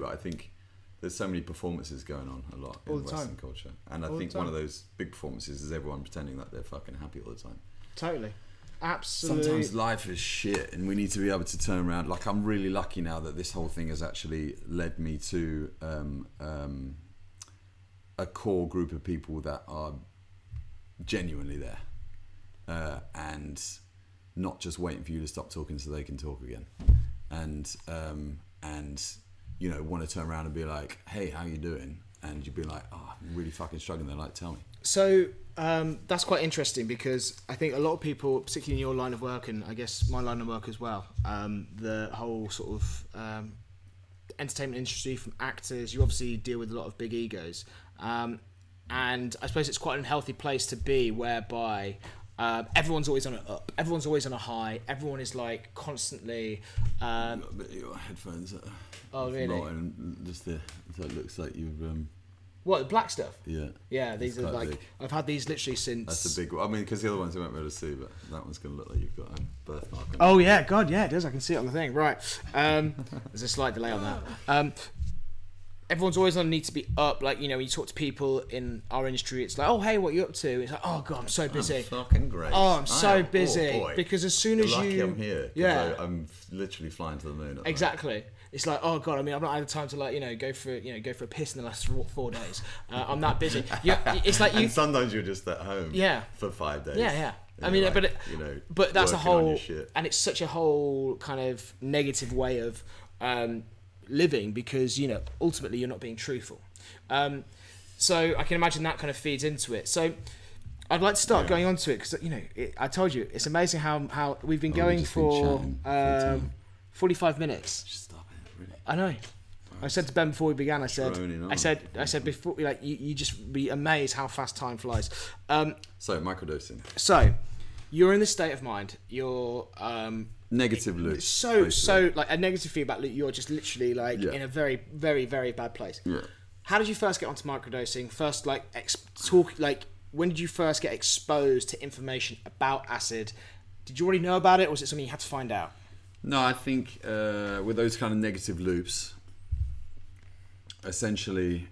but I think there's so many performances going on a lot All in the Western time. culture, and I All the think one of time. those big performances is everyone pretending that they're fucking happy all the time. Totally. Absolutely. Sometimes life is shit, and we need to be able to turn around. Like, I'm really lucky now that this whole thing has actually led me to a core group of people that are genuinely there, and not just waiting for you to stop talking so they can talk again, and you know, want to turn around and be like, hey, how you doing? And you'd be like, oh, I'm really fucking struggling. They're like, tell me. So that's quite interesting, because I think a lot of people, particularly in your line of work, and I guess my line of work as well, the whole sort of entertainment industry, from actors, you obviously deal with a lot of big egos, and I suppose it's quite an unhealthy place to be, whereby everyone's always on an up, everyone's always on a high, everyone is like constantly Your headphones are oh really and just so it looks like you've what, the black stuff? yeah, These it's are quite like big. I've had these literally since That's a big one. I mean, because the other ones you won't be able to see, but that one's going to look like you've got a birthmark on it. oh yeah, god yeah, it does, I can see it on the thing, right. There's a slight delay on that. Everyone's always on need to be up, like, you know, when you talk to people in our industry, it's like, oh hey, what are you up to? It's like, oh god, I'm so busy. I'm fucking great. Oh, I'm so am. busy. Oh, boy. Because as soon You're as lucky you I'm here. yeah, I'm literally flying to the moon. At exactly. It's like, oh god, I mean, I've not had the time to, like, you know, go for a piss in the last 4 days. I'm that busy. Yeah, it's like you. And sometimes you're just at home. Yeah. For 5 days. Yeah, yeah. And I mean, you're but like, you know, but that's a working on your whole, shit. and it's such a whole kind of negative way of living, because, you know, ultimately you're not being truthful. So I can imagine that kind of feeds into it. So I'd like to start going on to it, because, you know, I told you, it's amazing how we've been going just been for chatting for time. 45 minutes. Just stop it, really. I know. I said to Ben before we began, I Droning on. said before, like, you just be amazed how fast time flies. So, microdosing. So you're in this state of mind. You're Negative loop. so like a negative feedback loop. You're just literally like Yeah. in a very, very, very bad place. Yeah. How did you first get onto microdosing? First, like, when did you first get exposed to information about acid? Did you already know about it, or was it something you had to find out? No, I think with those kind of negative loops, essentially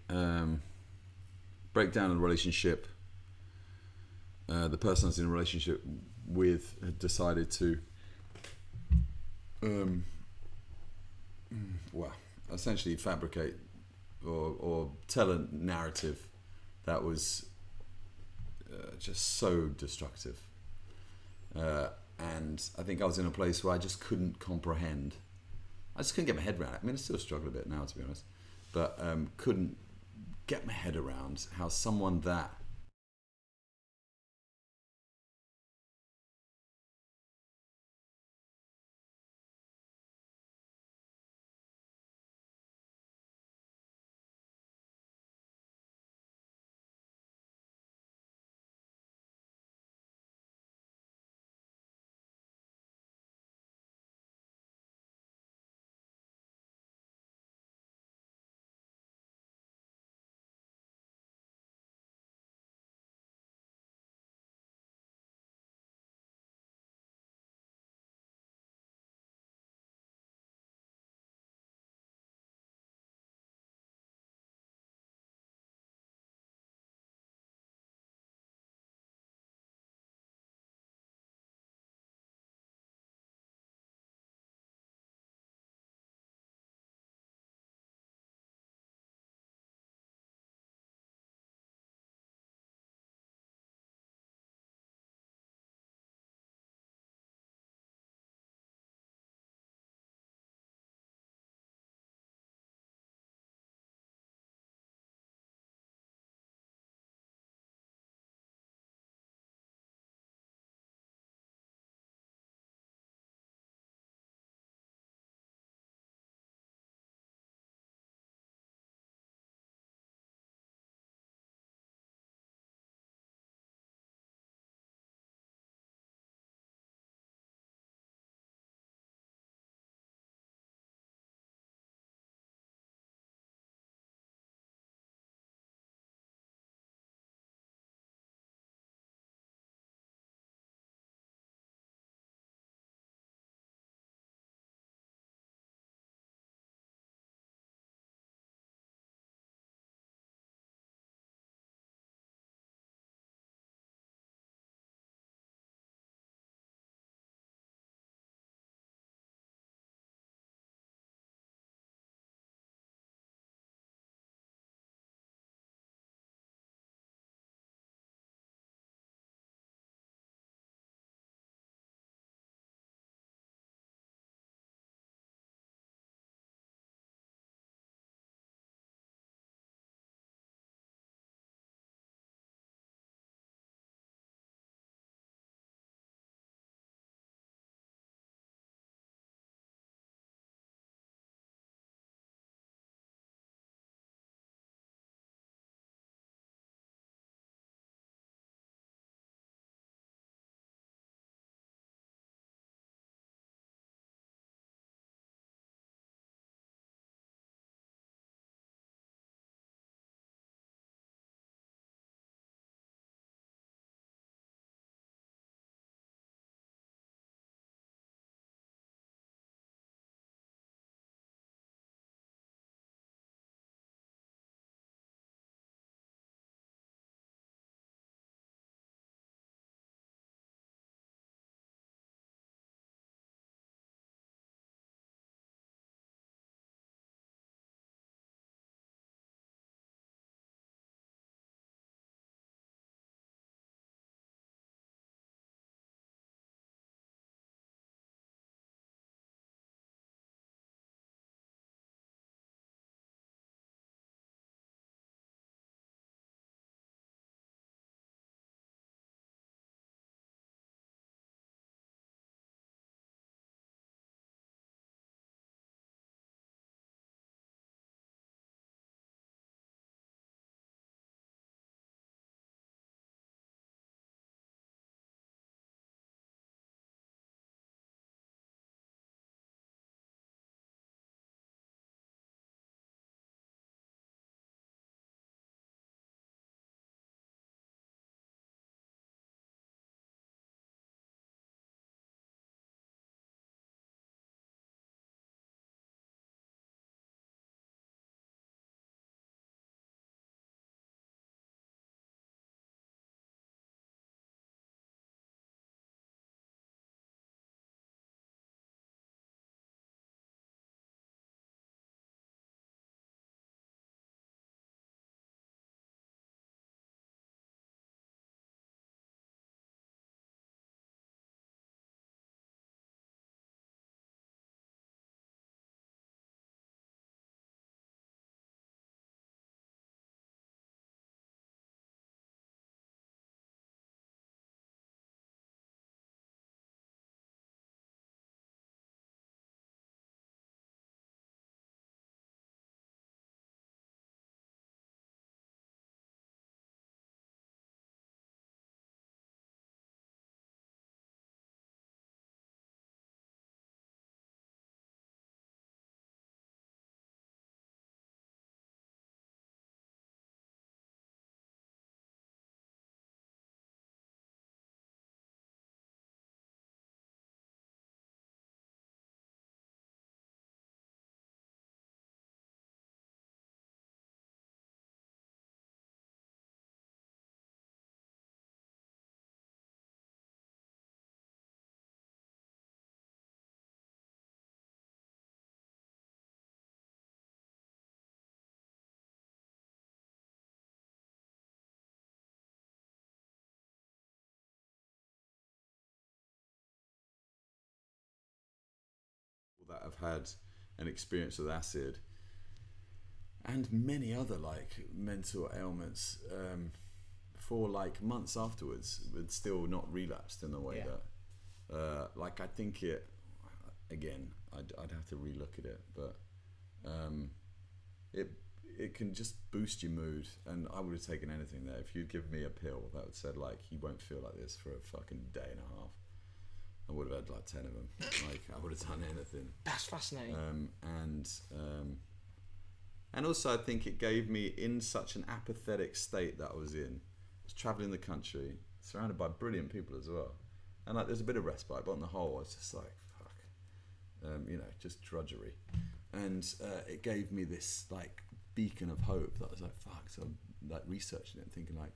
break down a relationship. The person I was in a relationship with had decided to, well, essentially fabricate or tell a narrative that was just so destructive. And I think I was in a place where I just couldn't comprehend. I just couldn't get my head around it. I mean, I still struggle a bit now, to be honest, but couldn't get my head around how someone that that have had an experience with acid and many other like mental ailments for like months afterwards, but still not relapsed in the way that like I think it again. I'd have to relook at it, but it can just boost your mood, and I would have taken anything there. If you'd given me a pill that would said like you won't feel like this for a fucking day and a half, I would have had like 10 of them. Like I would have done anything. That's fascinating. And also I think it gave me, in such an apathetic state that I was in, I was traveling the country, surrounded by brilliant people as well, and like there's a bit of respite, but on the whole I was just like fuck, you know, just drudgery, and it gave me this like beacon of hope that I was like fuck. So I'm like researching it and thinking like,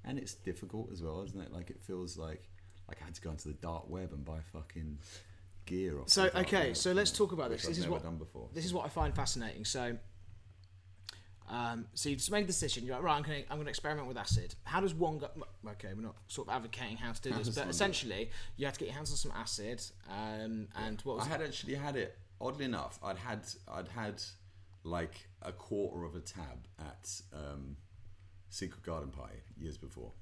and it's difficult as well, isn't it? Like it feels like I had to go into the dark web and buy fucking gear off. So okay, so let's talk about this. This is what I've never done before. This is what I find fascinating. So so you just made a decision. You're like, right, I'm gonna experiment with acid. How does one go? Okay, we're not sort of advocating how to do this, but essentially you have to get your hands on some acid. And what was I had actually had it. Oddly enough, I'd had like a quarter of a tab at Secret Garden Party years before.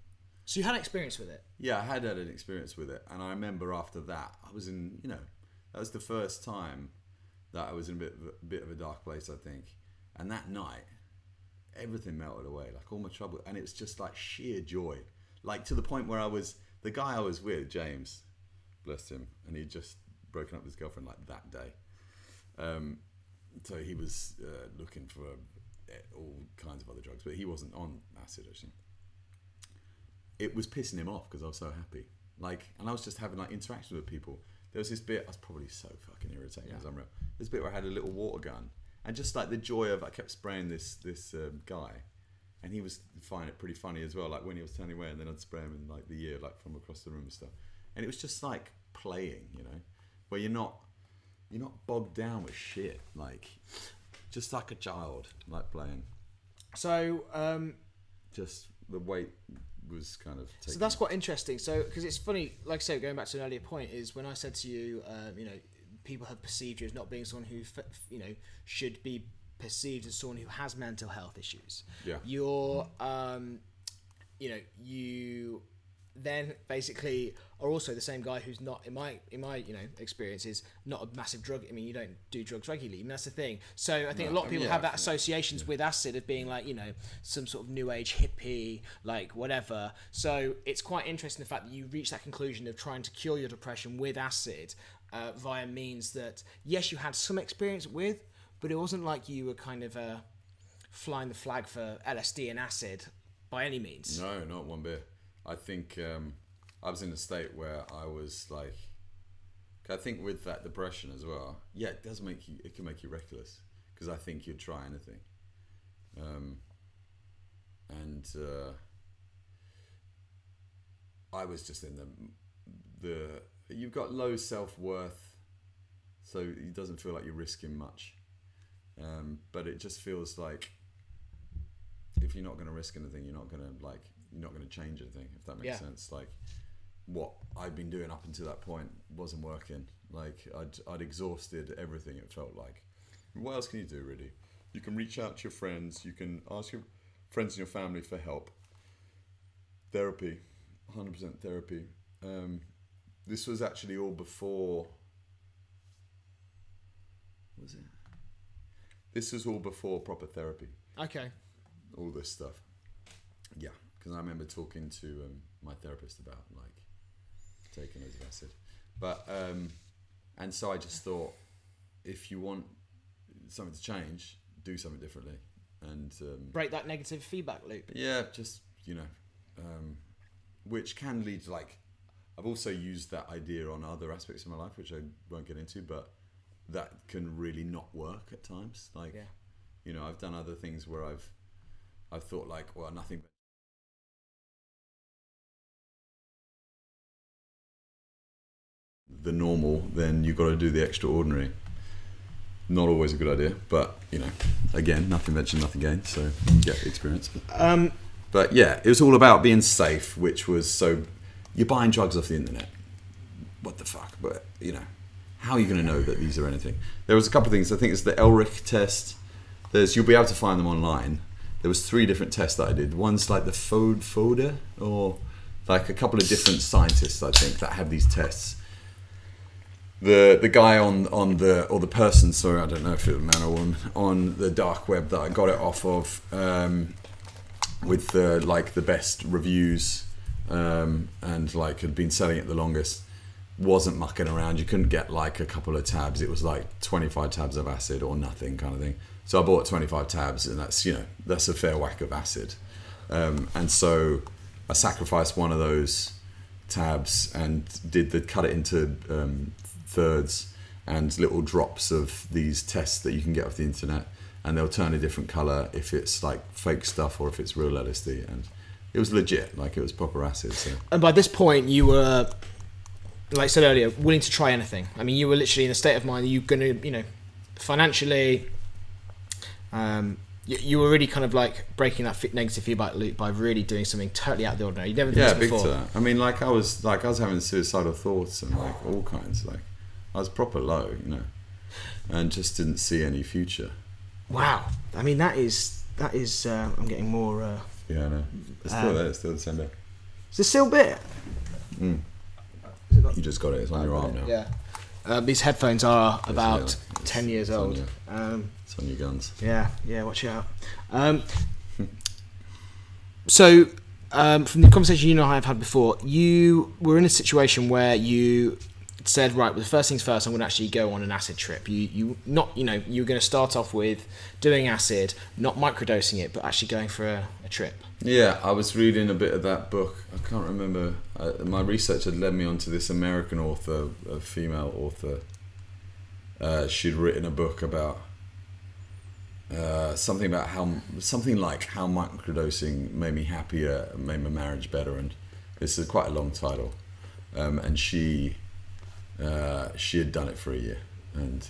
So you had experience with it? Yeah, I had an experience with it, and I remember after that, I was in, you know, that was the first time that I was in a bit of a dark place, I think. And that night, everything melted away, like all my trouble, and it was just like sheer joy, like to the point where the guy I was with, James, bless him, and he'd just broken up with his girlfriend like that day. So he was looking for all kinds of other drugs, but he wasn't on acid actually. It was pissing him off because I was so happy, like, and I was just having like interactions with people. There was this bit, I was probably so fucking irritating, as unreal. This bit where I had a little water gun, and just like the joy of, I kept spraying this guy, and he was finding it pretty funny as well, like when he was turning away, and then I'd spray him in like the ear, like from across the room and stuff. And it was just like playing, you know, where you're not bogged down with shit, like just like a child, like playing. So just the weight was kind of taken. So that's quite interesting. So because it's funny, like I say, going back to an earlier point, is when I said to you, you know, people have perceived you as not being someone who, you know, should be perceived as someone who has mental health issues. Yeah. You're, you know, you then basically are also the same guy who's not, in my you know experience, is not a massive drug. I mean, you don't do drugs regularly. I mean, that's the thing. So I think a lot of people have that associations with acid of being like, you know, some sort of new age hippie, like whatever. So it's quite interesting the fact that you reach that conclusion of trying to cure your depression with acid via means that, yes, you had some experience with, but it wasn't like you were kind of flying the flag for LSD and acid by any means. No, not one bit. I think I was in a state where I was like, I think with that depression as well, yeah, it can make you reckless, because I think you'd try anything. I was just in the you've got low self-worth, so it doesn't feel like you're risking much. But it just feels like if you're not going to risk anything, you're not going to change anything, if that makes sense. Like what I'd been doing up until that point wasn't working. Like I'd exhausted everything, it felt like. What else can you do, really? You can reach out to your friends, you can ask your friends and your family for help. Therapy, 100% therapy. This was actually all before, what was it? This was all before proper therapy. Okay. All this stuff. Yeah, because I remember talking to my therapist about like taking loads of acid. But, and so I just thought, if you want something to change, do something differently. And break that negative feedback loop. Yeah, just, you know, which can lead to like, I've also used that idea on other aspects of my life, which I won't get into, but that can really not work at times. Like, you know, I've done other things where I've thought like, well, nothing but the normal, then you've got to do the extraordinary. Not always a good idea, but you know, again, nothing ventured, nothing gained, so you get the experience. But yeah, it was all about being safe, which was, so you're buying drugs off the internet. What the fuck? But you know, how are you going to know that these are anything? There was a couple of things. I think it's the Elric test. You'll be able to find them online. There was 3 different tests that I did. One's like the Foda, or like a couple of different scientists, I think, that have these tests. The guy on the person, sorry, I don't know if it was a man or woman, on the dark web that I got it off of, with the best reviews, and like had been selling it the longest, wasn't mucking around. You couldn't get like a couple of tabs. It was like 25 tabs of acid or nothing kind of thing. So I bought 25 tabs, and that's a fair whack of acid. And so I sacrificed one of those tabs and cut it into thirds and little drops of these tests that you can get off the internet, and they'll turn a different color if it's like fake stuff or if it's real LSD. And it was legit, like it was proper acid. So. And by this point, you were, like I said earlier, willing to try anything. I mean, you were literally in a state of mind. You're going to, financially. You were really kind of like breaking that negative feedback loop by really doing something totally out of the ordinary. You'd never done this before. Big time. I mean, like I was having suicidal thoughts and like all kinds. Like I was proper low, and just didn't see any future. Wow. I mean, that is. I'm getting more. Yeah, I know. It's still there. It's still the same day. Is this still bit? You just got it. It's on your arm now. Yeah. These headphones are about 10 years old. It's on your guns. Yeah, watch out. So, from the conversation you and I have had before, you were in a situation where you said, right, well, the first things first, I'm going to actually go on an acid trip. You were going to start off with doing acid, not microdosing it, but actually going for a trip. Yeah, I was reading a bit of that book. I can't remember. My research had led me onto this American author, a female author. She'd written a book about something like how microdosing made me happier, made my marriage better, and this is quite a long title. And she had done it for a year, and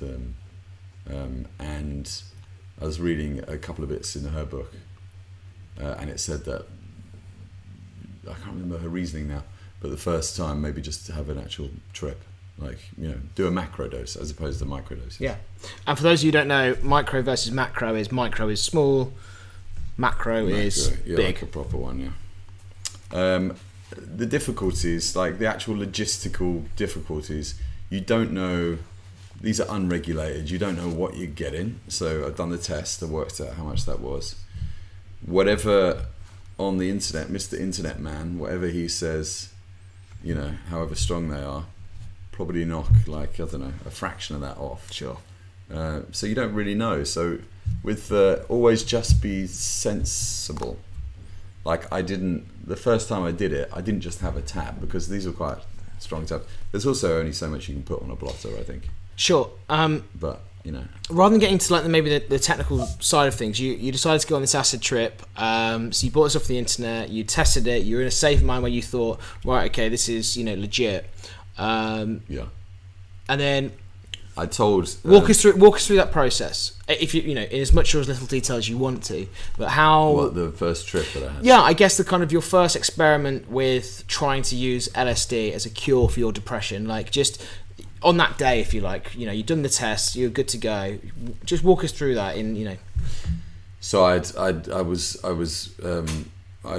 I was reading a couple of bits in her book, and it said that, I can't remember her reasoning now, but the first time maybe just to have an actual trip, like, do a macro dose as opposed to microdose. Yeah. And for those of you who don't know, micro versus micro is small, macro is big. Like a proper one, yeah. The difficulties, like the actual logistical difficulties, you don't know, these are unregulated, you don't know what you're getting. So I've done the test, I worked out how much that was. Whatever on the internet, Mr. Internet Man, whatever he says, however strong they are, probably knock like, I don't know, a fraction of that off. Sure. So you don't really know. So with always just be sensible. Like the first time I did it, I didn't just have a tab, because these are quite strong tabs. There's also only so much you can put on a blotter, I think. Sure. But, rather than getting to like maybe the technical side of things, you decided to go on this acid trip. So you bought this off the internet, you tested it, you were in a safe mind where you thought, right, okay, this is, legit. Yeah. And then I told walk us through that process, if you in as much or as little detail as you want to. But how the first trip that I had. Yeah, I guess the kind of your first experiment with trying to use LSD as a cure for your depression, like just on that day, if you like, you've done the test, you're good to go. Just walk us through that So I'd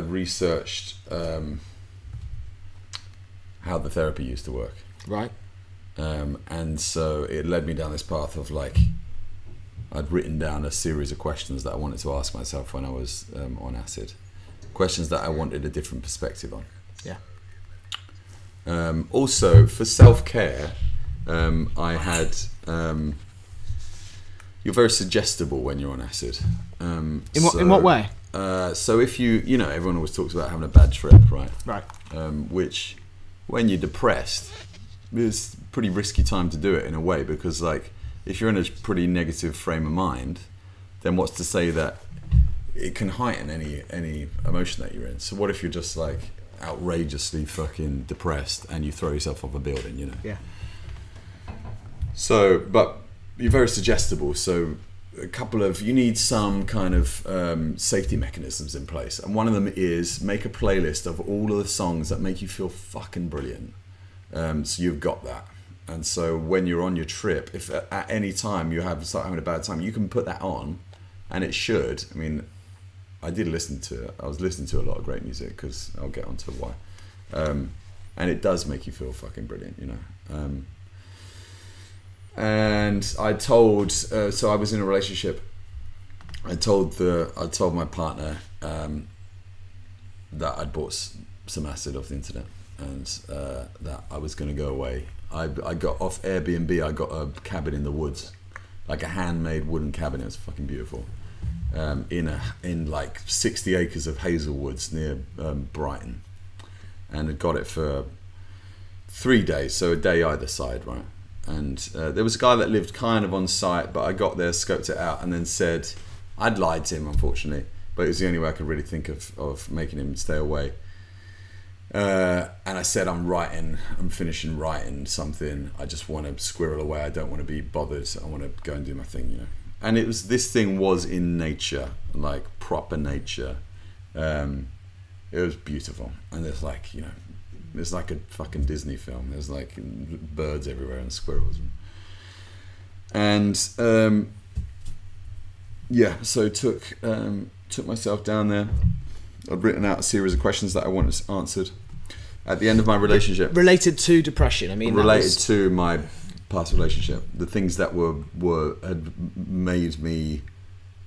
researched how the therapy used to work. Right. And so it led me down this path of like, I'd written down a series of questions that I wanted to ask myself when I was on acid. Questions that I wanted a different perspective on. Yeah. Also, for self-care, I had... you're very suggestible when you're on acid. In what way? So if everyone always talks about having a bad trip, right? Right. Which, when you're depressed, it's a pretty risky time to do it in a way, because like if you're in a pretty negative frame of mind, then what's to say that it can heighten any emotion that you're in? So what if you're just like outrageously fucking depressed and you throw yourself off a building, Yeah. So, but you're very suggestible, so you need some kind of safety mechanisms in place, and one of them is make a playlist of all of the songs that make you feel fucking brilliant. So you've got that, And so when you're on your trip, if at any time you start having a bad time, you can put that on, and it should. I mean, I was listening to a lot of great music, because I'll get onto why. And it does make you feel fucking brilliant, you know. And I told, so I was in a relationship. I told my partner that I'd bought some acid off the internet, and that I was going to go away. I got off Airbnb. I got a cabin in the woods, like a handmade wooden cabin. It was fucking beautiful, in like 60 acres of hazel woods near Brighton, and I got it for 3 days, so a day either side, right? And there was a guy that lived kind of on site, but I got there, scoped it out, and then said I'd lied to him, unfortunately, but it was the only way I could really think of making him stay away. And I said, I'm finishing writing something. I just want to squirrel away. I don't want to be bothered. I want to go and do my thing, you know. And this thing was in nature, like proper nature. It was beautiful, and there's like, you know, it's like a fucking Disney film. There's like birds everywhere and squirrels, and yeah. So took myself down there. I'd written out a series of questions that I wanted answered at the end of my relationship. Related to depression, I mean. Related to my past relationship, the things that had made me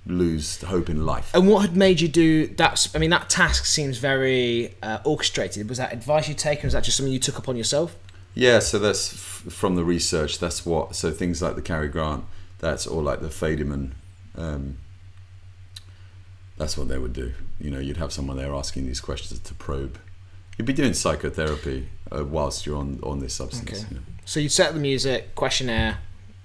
lose hope in life. And what had made you do that? I mean, that task seems very orchestrated. Was that advice you taken, or was that just something you took upon yourself? Yeah, so that's from the research. That's what. So things like the Cary Grant, that's all like the Fadiman. That's what they would do. You know, you'd have someone there asking these questions to probe. You'd be doing psychotherapy whilst you're on this substance. Okay. You know? So you'd set the music, questionnaire,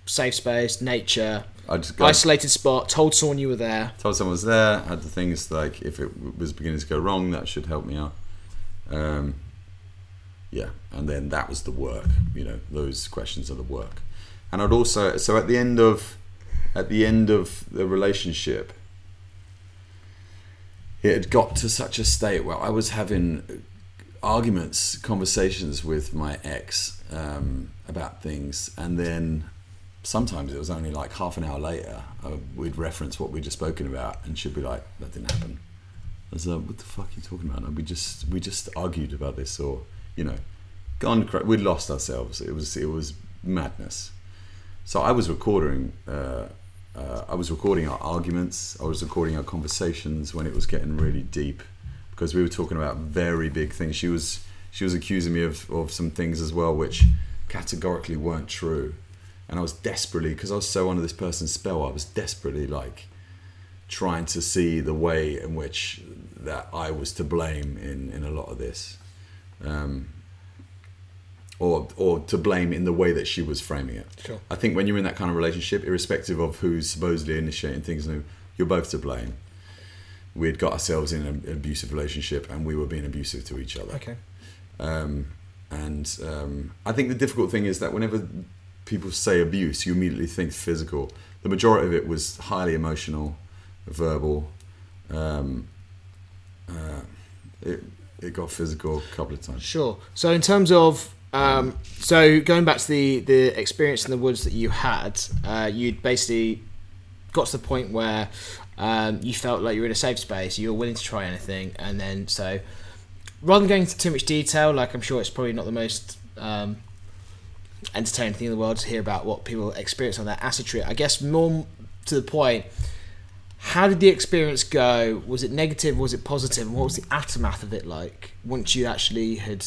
safe space, nature, isolated spot, told someone you were there. Told someone was there, had the things like if it was beginning to go wrong, that should help me out. Yeah, and then that was the work. You know, those questions are the work. And I'd also, so at the end of the relationship, it had got to such a state where I was having arguments, conversations with my ex about things, and then sometimes it was only like half an hour later we'd reference what we'd just spoken about, and she'd be like, "That didn't happen." I was like, "What the fuck are you talking about? No, we just argued about this," or you know, we'd lost ourselves. It was madness. So I was recording. I was recording our arguments. I was recording our conversations when it was getting really deep, because we were talking about very big things. She was accusing me of some things as well, which categorically weren't true. And I was desperately, because I was so under this person's spell, I was desperately like trying to see the way in which that I was to blame in a lot of this, or to blame in the way that she was framing it. Sure. I think when you're in that kind of relationship, irrespective of who's supposedly initiating things, you're both to blame. We had got ourselves in an abusive relationship, and we were being abusive to each other. Okay. I think the difficult thing is that whenever people say abuse, you immediately think physical. The majority of it was highly emotional, verbal. It got physical a couple of times. Sure. So in terms of so going back to the experience in the woods that you had, you'd basically got to the point where you felt like you were in a safe space, you were willing to try anything, and then so rather than going into too much detail, like I'm sure it's probably not the most entertaining thing in the world to hear about what people experience on their acid trip, I guess more to the point, how did the experience go? Was it negative? Was it positive? And what was the aftermath of it like once you actually had,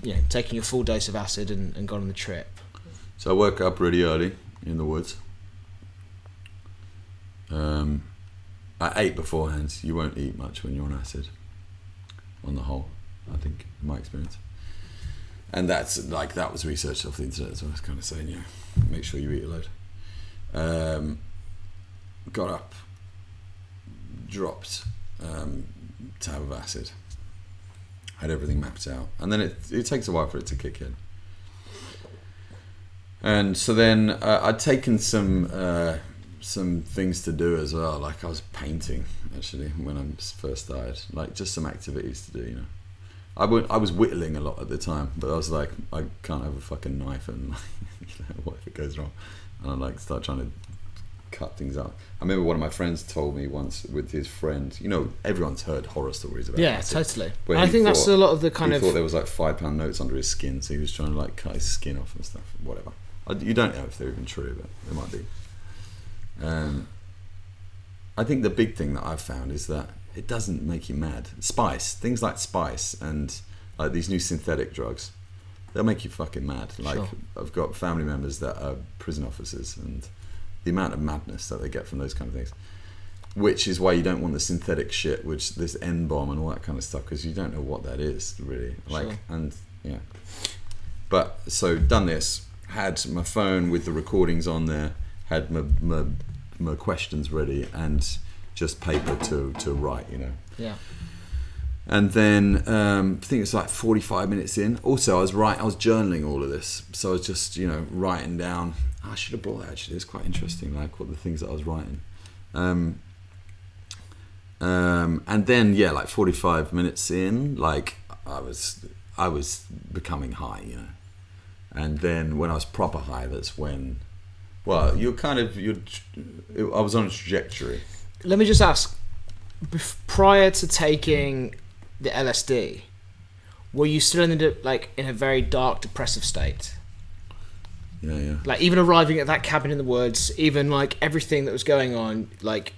you know, taken your full dose of acid and gone on the trip? So I woke up really early in the woods. I ate beforehand. You won't eat much when you're on acid, on the whole, I think, in my experience. And that's like, that was researched off the internet, so I was kind of saying, yeah, make sure you eat a load. Got up, dropped tab of acid, had everything mapped out, and then it takes a while for it to kick in. And so then I'd taken some things to do as well, like I was painting actually when I first started, like just some activities to do, you know. I was whittling a lot at the time, but I was like, I can't have a fucking knife and what if it goes wrong? And I like start trying to cut things up. I remember one of my friends told me once with his friend, everyone's heard horror stories about acid. Totally. Where I think that's a lot of the he thought there was like £5 notes under his skin, so he was trying to like cut his skin off and stuff, whatever. You don't know if they're even true, but they might be. I think the big thing that I've found is that it doesn't make you mad. Things like spice and like these new synthetic drugs, they'll make you fucking mad. Like Sure. I've got family members that are prison officers, and the amount of madness that they get from those kind of things, which is why you don't want the synthetic shit, which this N-bomb and all that kind of stuff, because you don't know what that is really. Like, Sure. and yeah. But so done this, had my phone with the recordings on there, had my questions ready, and just paper to write, Yeah. And then I think it's like 45 minutes in. Also, I was journaling all of this, so I was just writing down. I should have brought that actually. It's quite interesting, like what the things that I was writing. And then like 45 minutes in, like I was becoming high, And then when I was proper high, that's when. Well, I was on a trajectory. Let me just ask, prior to taking the LSD, were you still in a very dark, depressive state? Yeah. Like even arriving at that cabin in the woods, even like everything that was going on, like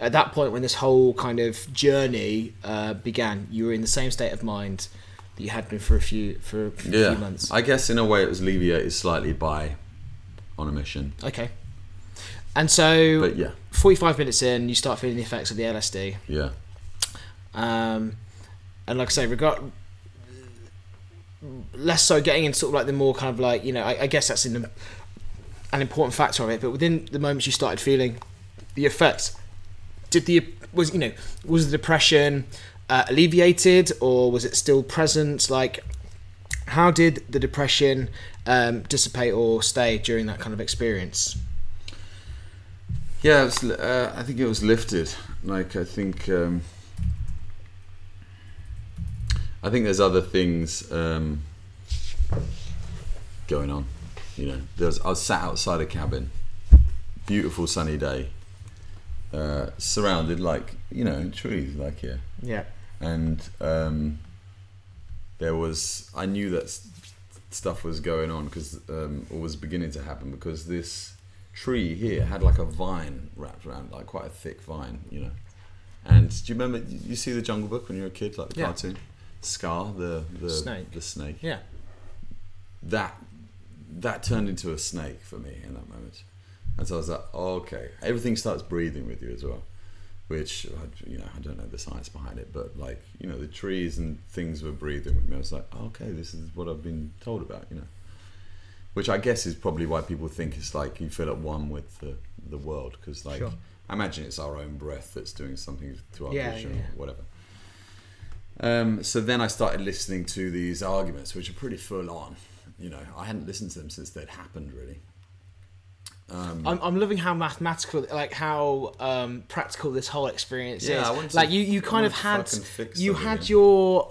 at that point when this whole kind of journey began, you were in the same state of mind that you had been for a few months. I guess in a way it was alleviated slightly by On a Mission. Okay. And so, but yeah, 45 minutes in, you start feeling the effects of the LSD. Yeah. And like I say, less so getting into sort of like the more kind of like, I guess that's an important factor of it, but within the moments you started feeling the effects, was the depression alleviated, or was it still present? Like, how did the depression dissipate or stay during that kind of experience? Yeah, I think it was lifted. Like, I think there's other things going on. I was sat outside a cabin, beautiful sunny day, surrounded like trees like here. Yeah. And I knew that stuff was going on or was beginning to happen, because this tree here had like a vine wrapped around, like quite a thick vine, And do you remember, you see the Jungle Book when you were a kid, like the cartoon? Scar, the snake. The snake. Yeah. That turned into a snake for me in that moment. And so I was like, oh, okay. Everything starts breathing with you as well, which, I don't know the science behind it, but like, the trees and things were breathing with me. I was like, oh, okay, this is what I've been told about, Which I guess is probably why people think it's like you feel at one with the world, because like, sure. I imagine it's our own breath that's doing something to our vision or whatever. So then I started listening to these arguments, which are pretty full on. I hadn't listened to them since they'd happened, really. I'm loving how mathematical, like how practical this whole experience is. I wanted to, like you kind of had, you had your,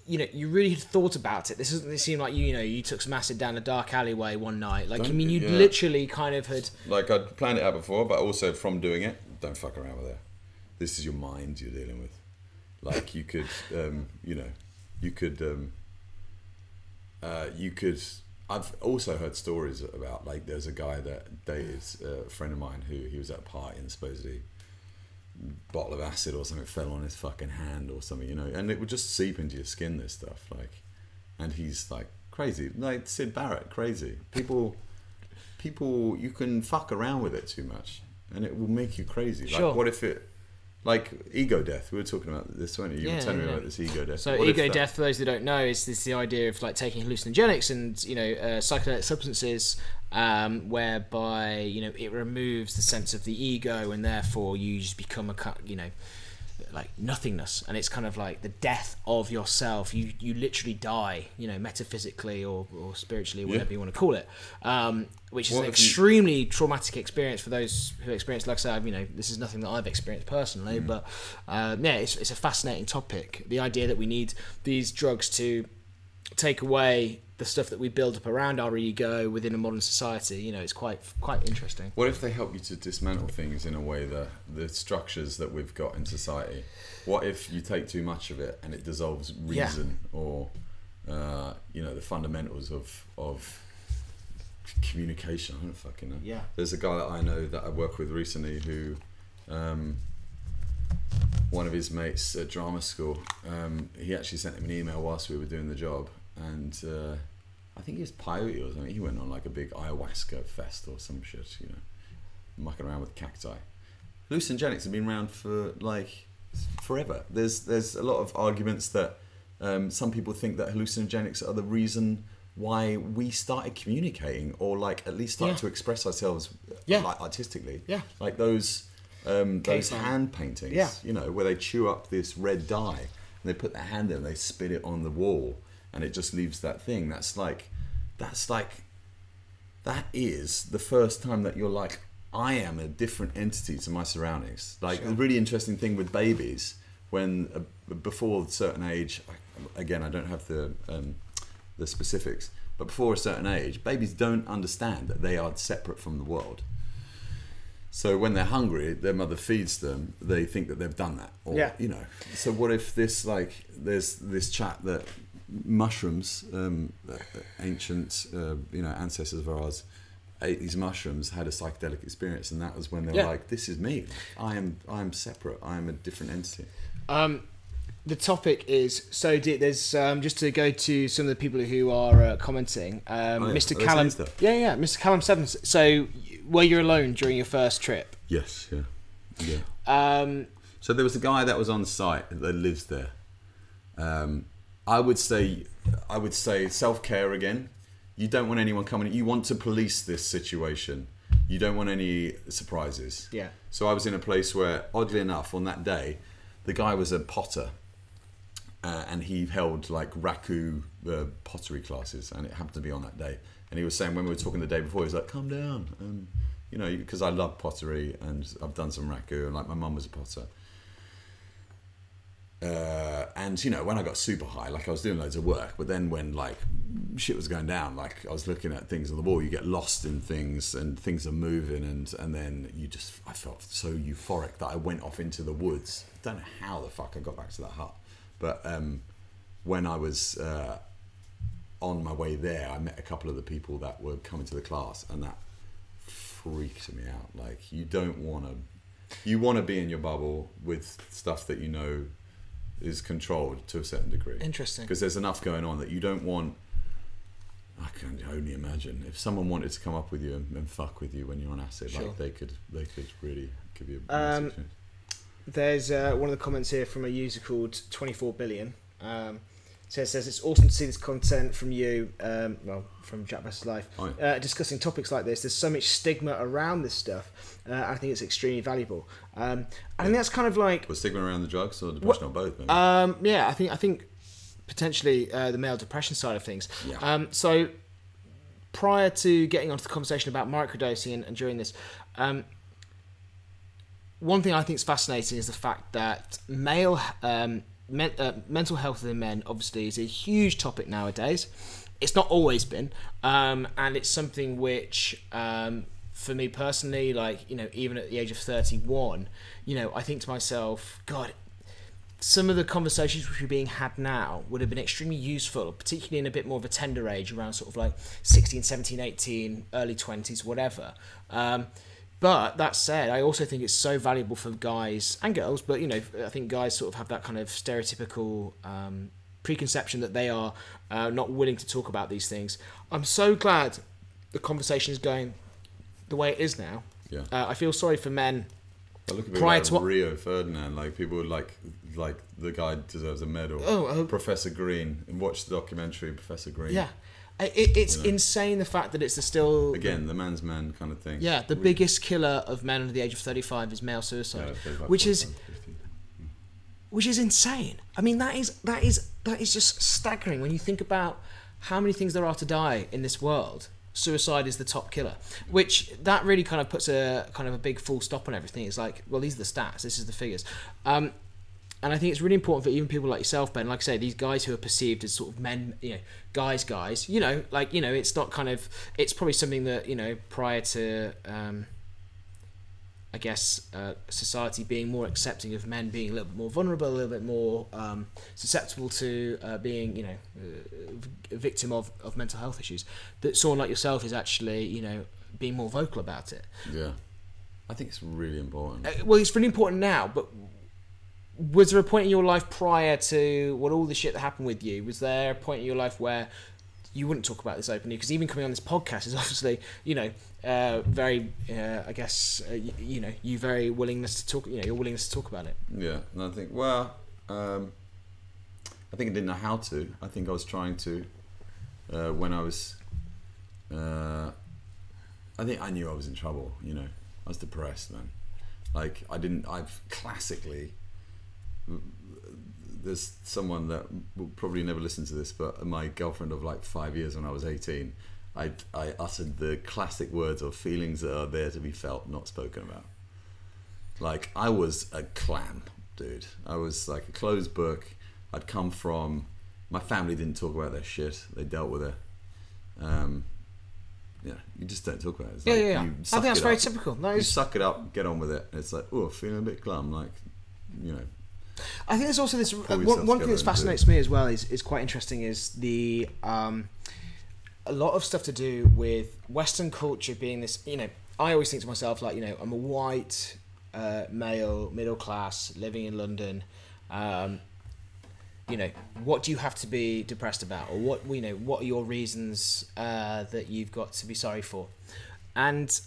you really had thought about it. This doesn't seem like you took some acid down a dark alleyway one night. Like, you literally kind of had. Like, I'd planned it out before, but also from doing it, don't fuck around with it. This is your mind you're dealing with. Like, you could, I've also heard stories about, like, there's a guy that dated a friend of mine who he was at a party and supposedly a bottle of acid or something fell on his fucking hand or something, and it would just seep into your skin, this stuff, like, and he's like crazy, like Sid Barrett, crazy. People, you can fuck around with it too much and it will make you crazy. Sure. Like, what if it, like ego death, we were talking about this, weren't you? You were telling me about this ego death. So ego death, for those that don't know, is the idea of like taking hallucinogenics and psychedelic substances, whereby it removes the sense of the ego, and therefore you just become like nothingness, and it's kind of like the death of yourself. You literally die, you know, metaphysically or spiritually, whatever you want to call it, which is an extremely traumatic experience for those who experience. Like I said, you know, this is nothing that I've experienced personally, but it's a fascinating topic. The idea that we need these drugs to take away the stuff that we build up around our ego within a modern society, you know, it's quite interesting. What if they help you to dismantle things in a way that the structures that we've got in society? What if you take too much of it and it dissolves reason or you know, the fundamentals of communication? I don't fucking know. Yeah. There's a guy that I know that I worked with recently who one of his mates at drama school, he actually sent him an email whilst we were doing the job, and I think he was peyote or something. He went on like a big ayahuasca fest or some shit, you know, mucking around with cacti. Hallucinogenics have been around for like forever. There's a lot of arguments that some people think that hallucinogenics are the reason why we started communicating, or like at least start to express ourselves like artistically. Yeah. Like those hand paintings, you know, where they chew up this red dye and they put their hand in and they spit it on the wall and it just leaves that thing. That is the first time that you're like, I am a different entity to my surroundings. Like a really interesting thing with babies, when before a certain age, again, I don't have the specifics, but before a certain age, babies don't understand that they are separate from the world. So when they're hungry, their mother feeds them, they think that they've done that. Or, you know, so what if this, like, there's this chat that mushrooms, ancient, you know, ancestors of ours ate these mushrooms, had a psychedelic experience, and that was when they were like, this is me. I am separate. I am a different entity. The topic is so deep. There's just to go to some of the people who are commenting. Mr. Callum, Mr. Callum Sevens. So, were you alone during your first trip? Yes, yeah. So there was a guy that was on site that lives there. I would say self-care again. You don't want anyone coming. You want to police this situation. You don't want any surprises. Yeah. So I was in a place where, oddly enough, on that day, the guy was a potter. And he held like raku pottery classes, and it happened to be on that day. And he was saying, when we were talking the day before, he was like, calm down, you know, because I love pottery and I've done some raku, and like my mum was a potter. And you know, when I got super high, like I was doing loads of work, but then when like shit was going down, like I was looking at things on the wall, you get lost in things and things are moving, and then I felt so euphoric that I went off into the woods. I don't know how the fuck I got back to that hut. But when I was on my way there, I met a couple of the people that were coming to the class, and that freaked me out. Like, you want to be in your bubble with stuff that you know is controlled to a certain degree. Interesting. Because there's enough going on that you don't want. I can only imagine if someone wanted to come up with you and fuck with you when you're on acid, like they could really give you a massive experience. There's one of the comments here from a user called 24 Billion. Says it's awesome to see this content from you, from Jack vs Life, discussing topics like this. There's so much stigma around this stuff. I think it's extremely valuable. I think that's kind of like... Was stigma around the drugs or depression or both? Maybe? Yeah, I think potentially the male depression side of things. Yeah. So prior to getting onto the conversation about microdosing and during this... one thing I think is fascinating is the fact that mental health in men obviously is a huge topic nowadays. It's not always been, and it's something which, for me personally, like, you know, even at the age of 31, you know, I think to myself, God, some of the conversations which are being had now would have been extremely useful, particularly in a bit more of a tender age, around sort of like 16, 17, 18, early 20s, whatever. But that said, I also think it's so valuable for guys and girls, but, you know, I think guys sort of have that kind of stereotypical preconception that they are not willing to talk about these things. I'm so glad the conversation is going the way it is now. Yeah. I feel sorry for men. But look at people like Rio Ferdinand, like people like the guy deserves a medal. Professor Green, and watch the documentary Professor Green. Yeah. It's insane the fact that it's still... Again, the man's man kind of thing. Yeah, the biggest killer of men under the age of 35 is male suicide. Yeah, 35, which is... which is insane. I mean, that is just staggering when you think about how many things there are to die in this world. Suicide is the top killer, which that really kind of puts a kind of a big full stop on everything. It's like, well, these are the stats, this is the figures. And I think it's really important for even people like yourself, Ben, like I say, these guys who are perceived as sort of men, guys, it's not kind of, it's probably something that, prior to, I guess, society being more accepting of men being a little bit more vulnerable, a little bit more susceptible to being, a victim of mental health issues, that someone like yourself is actually, being more vocal about it. Yeah. I think it's really important. Well, it's really important now, but was there a point in your life prior to all the shit that happened with you? Was there a point in your life where you wouldn't talk about this openly? Because even coming on this podcast is obviously, very, I guess, you very willingness to talk. Your willingness to talk about it. Yeah, and I think, I think I didn't know how to. I think I was trying to, when I was, I think I knew I was in trouble. I was depressed, man. Like I've classically. There's someone that will probably never listen to this, but my girlfriend of like 5 years when I was 18, I uttered the classic words of feelings that are there to be felt, not spoken about. Like, I was a clam, dude. I was like a closed book. I'd come from, my family didn't talk about their shit. They dealt with it. You just don't talk about it. It's like, I think that's very typical. You suck it up, get on with it. It's like, feeling a bit glum, like, I think there's also this one thing that fascinates me as well is quite interesting is the a lot of stuff to do with Western culture being this. I always think to myself like, I'm a white male, middle class, living in London. What do you have to be depressed about, or what are your reasons that you've got to be sorry for? And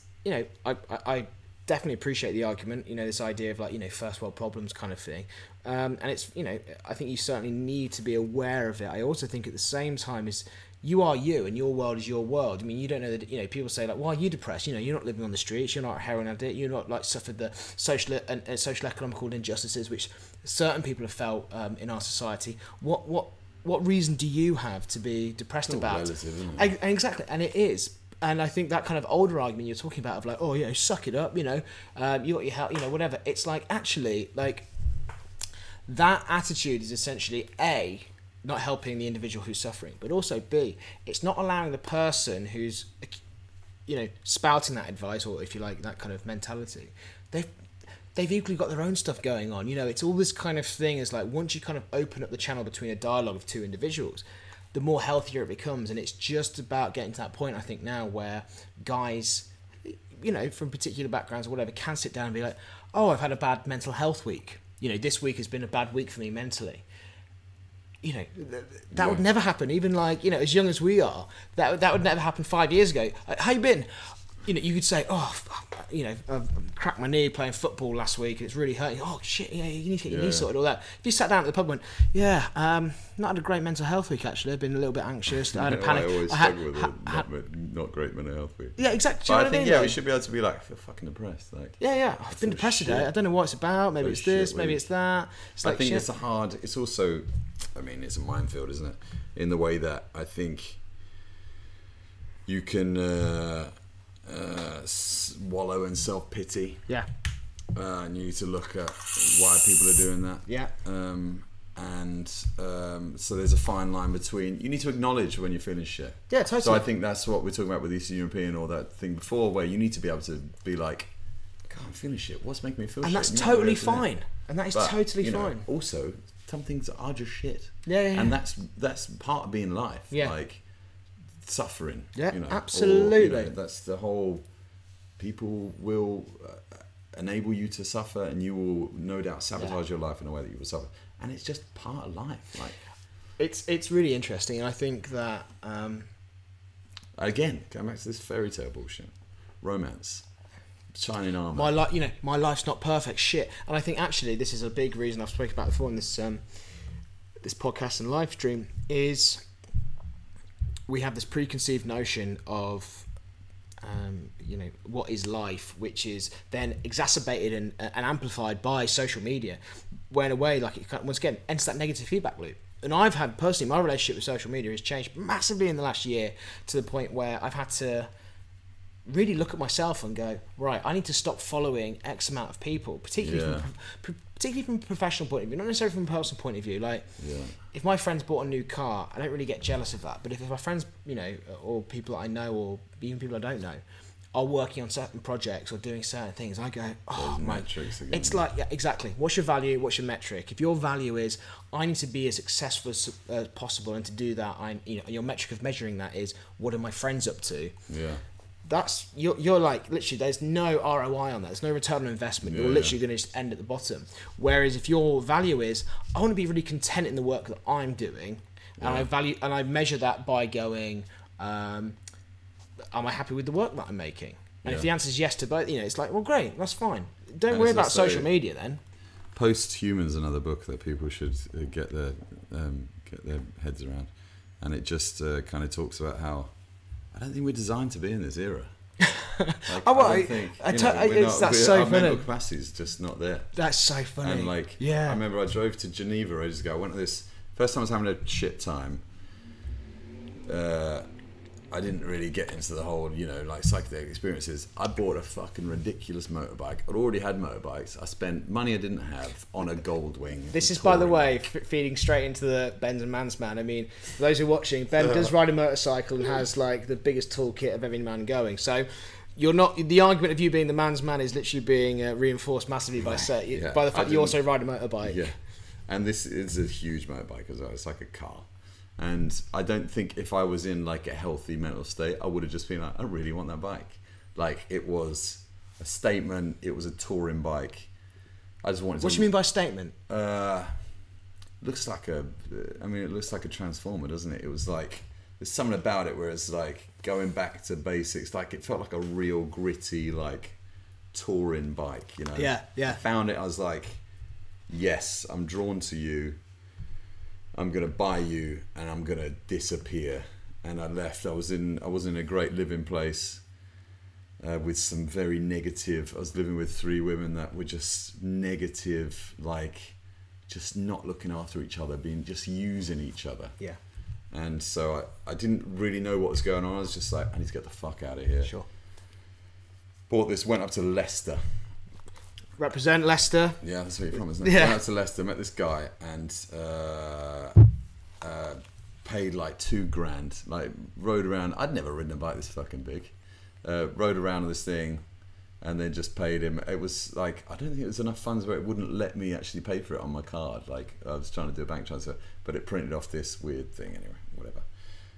I definitely appreciate the argument, this idea of like, first world problems kind of thing. And it's, I think you certainly need to be aware of it. I also think at the same time is you are you and your world is your world. I mean, you don't know that, people say like, why are you depressed? You're not living on the streets, you're not a heroin addict, you're not like suffered the social and social economical injustices which certain people have felt in our society. What reason do you have to be depressed about? Relative, isn't it? Exactly, and it is. And I think that kind of older argument you're talking about of like, suck it up, you got your health, whatever. It's like, actually, like, that attitude is essentially A, not helping the individual who's suffering, but also B, it's not allowing the person who's, spouting that advice, or if you like, that kind of mentality. They've equally got their own stuff going on. It's all this kind of thing is like, once you kind of open up the channel between a dialogue of two individuals, the more healthier it becomes. And it's just about getting to that point, I think, now where guys, from particular backgrounds or whatever, can sit down and be like, oh, I've had a bad mental health week. This week has been a bad week for me mentally. That would never happen. Even like, as young as we are, that would never happen 5 years ago. How you been? You could say, I've cracked my knee playing football last week. It's really hurting. Oh shit, yeah, you need to get your knee sorted. All that. If you sat down at the pub and went, not had a great mental health week actually. I've been a little bit anxious. I had a panic. I always struggle with not great mental health week. Yeah, exactly. But I think we should be able to be like, I feel fucking depressed. Like, I've been depressed today. I don't know what it's about. Maybe it's this. Maybe it's that. I think it's it's also, it's a minefield, isn't it? In the way that I think you can. Wallow in self-pity. Yeah. And you need to look at why people are doing that. Yeah. So there's a fine line between, you need to acknowledge when you're feeling shit. Yeah, totally. So I think that's what we're talking about with Eastern European or that thing before, where you need to be able to be like, God, I'm feeling shit. What's making me feel shit? And that's totally fine. And that is totally fine. Also, some things are just shit. Yeah. And that's part of being life. Yeah. Like, suffering. Yeah, absolutely. Or, that's the whole. People will enable you to suffer, and you will no doubt sabotage your life in a way that you will suffer. And it's just part of life. Like, it's really interesting, and I think that again, going back to this fairy tale bullshit, romance, shining armor. My life's not perfect. Shit. And I think actually this is a big reason I've spoken about before in this this podcast and live stream is. We have this preconceived notion of, what is life, which is then exacerbated and amplified by social media. went away, like it once again enters that negative feedback loop. And I've had personally, my relationship with social media has changed massively in the last year to the point where I've had to really look at myself and go, right, I need to stop following X amount of people, particularly from a professional point of view, not necessarily from a personal point of view. Like, if my friends bought a new car, I don't really get jealous of that. But if my friends, you know, or people that I know, or even people I don't know, are working on certain projects or doing certain things, I go, oh my, it's like, yeah, exactly. What's your value? What's your metric? If your value is, I need to be as successful as possible, and to do that, your metric of measuring that is, what are my friends up to? Yeah. That's you're like, literally, there's no ROI on that. There's no return on investment. You're literally going to just end at the bottom. Whereas if your value is, I want to be really content in the work that I'm doing, and I measure that by going, am I happy with the work that I'm making? And if the answer is yes to both, you know, it's like, well, great, that's fine. Don't worry about social media then. Post-Human's another book that people should get their heads around, and it just kind of talks about how I don't think we're designed to be in this era. Like, our mental capacity is just not there. That's so funny. And like, I remember I drove to Geneva ages ago. I went to this first time I was having a shit time. I didn't really get into the whole, you know, like psychedelic experiences. I bought a fucking ridiculous motorbike. I'd already had motorbikes. I spent money I didn't have on a Goldwing. This is, by the way, feeding straight into the Ben's and Man's Man. I mean, for those who are watching, Ben does ride a motorcycle and has like the biggest toolkit of every man going. So you're not, the argument of you being the man's man is literally being reinforced massively by the fact you also ride a motorbike. Yeah, and this is a huge motorbike as well. It's like a car. And I don't think if I was in like a healthy mental state, I would have just been like, I really want that bike. Like, it was a statement. It was a touring bike. I just wanted. What do you mean by statement? Looks like it looks like a transformer, doesn't it? It was like, there's something about it where it's like going back to basics. Like, it felt like a real gritty, like, touring bike, you know? Yeah. I found it. I was like, yes, I'm drawn to you. I'm gonna buy you, and I'm gonna disappear. And I left. I was in a great living place with some very negative. I was living with 3 women that were just negative, like just not looking after each other, just using each other. Yeah. And so I didn't really know what was going on. I was just like, I need to get the fuck out of here. Sure. Bought this. Went up to Leicester. Represent Leicester. Yeah, that's what you promised. Went out to Leicester, met this guy, and paid like $2,000. Like, rode around. I'd never ridden a bike this fucking big. Rode around on this thing, and then just paid him. It was like, I don't think it was enough funds where it wouldn't let me actually pay for it on my card. Like, I was trying to do a bank transfer, but it printed off this weird thing anyway. Whatever.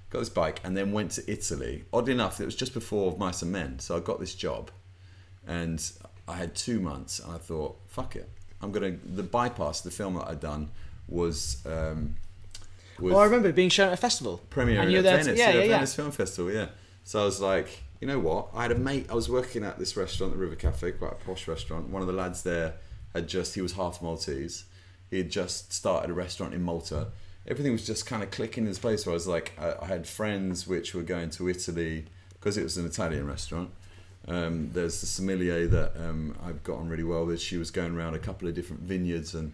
Got this bike, and then went to Italy. Oddly enough, it was just before Mice and Men, so I got this job, and I had 2 months, and I thought, fuck it. The Bypass, the film that I'd done, was I remember being shown at a festival. Premiere at Venice Film Festival, yeah. So I was like, you know what? I had a mate, I was working at this restaurant, the River Cafe, quite a posh restaurant. One of the lads there he was half Maltese. He had just started a restaurant in Malta. Everything was just kind of clicking in place where I was like, I had friends which were going to Italy, because it was an Italian restaurant. There's the sommelier that I've got on really well with. She was going around a couple of different vineyards, and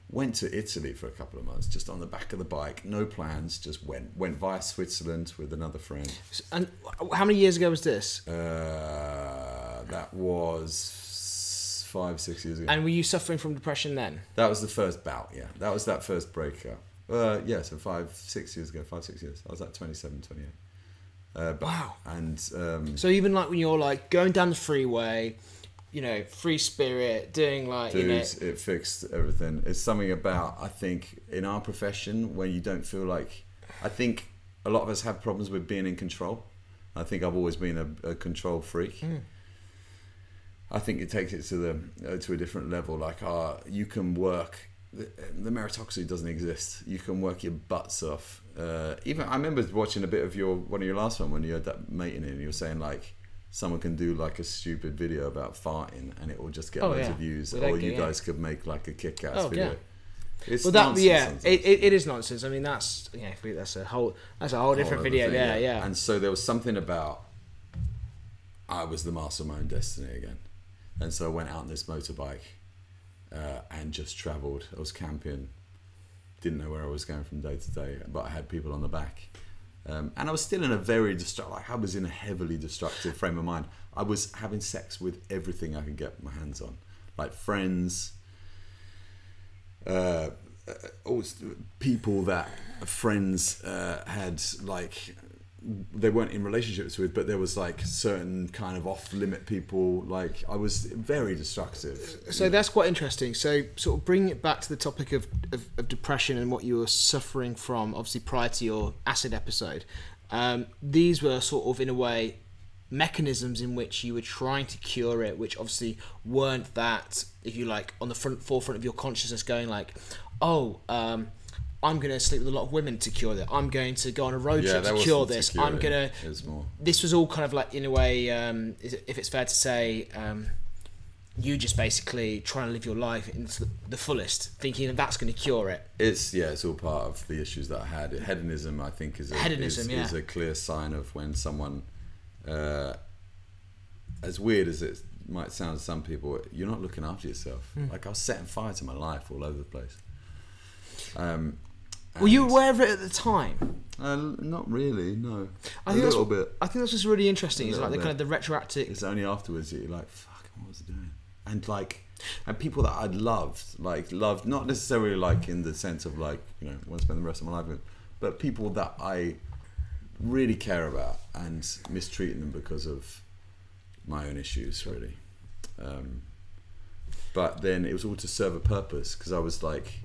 went to Italy for a couple of months, just on the back of the bike, no plans, just went via Switzerland with another friend. And how many years ago was this? That was 5-6 years ago. And were you suffering from depression then? That was the first bout, yeah. That was that first breakup. So 5-6 years ago, 5-6 years. I was like 27, 28. Wow. And so even like when you're like going down the freeway, you know, free spirit, doing like, dude, you know, it fixed everything. It's something about, I think, in our profession, when you don't feel like, I think a lot of us have problems with being in control. I think I've always been a control freak. I think it takes it to a different level. Like, you can work. The meritocracy doesn't exist. You can work your butts off. Even I remember watching a bit of one of your last one when you had that mate in it, and you were saying like, someone can do like a stupid video about farting and it will just get loads of views, or you guys could make like a kick-ass video. It's nonsense. It is nonsense. I mean, that's a whole different video. Yeah. And so there was something about, I was the master of my own destiny again, and so I went out on this motorbike, and just travelled. I was camping, didn't know where I was going from day to day, but I had people on the back. And I was still in a very I was in a heavily destructive frame of mind. I was having sex with everything I could get my hands on, like friends, people that friends had, like, they weren't in relationships with, but there was like certain kind of off-limit people. Like, I was very destructive. So that's quite interesting. So sort of bringing it back to the topic of depression and what you were suffering from, obviously prior to your acid episode. These were sort of, in a way, mechanisms in which you were trying to cure it, which obviously weren't that, if you like, on the forefront of your consciousness, going like, I'm going to sleep with a lot of women to cure that. I'm going to go on a road trip to cure this. I'm going to... This was all kind of like, in a way, if it's fair to say, you just basically trying to live your life into the fullest, thinking that that's going to cure it. It's all part of the issues that I had. Hedonism, I think, is a clear sign of when someone, as weird as it might sound to some people, you're not looking after yourself. Like, I was setting fire to my life all over the place. Were you aware of it at the time? Not really, no. A little bit. I think that's just really interesting. It's like the kind of the retroactive. It's only afterwards that you're like, fuck, what was I doing? And people that I'd loved, not necessarily like in the sense of like, you know, want to spend the rest of my life with, but people that I really care about, and mistreating them because of my own issues, really. But then it was all to serve a purpose, because I was like,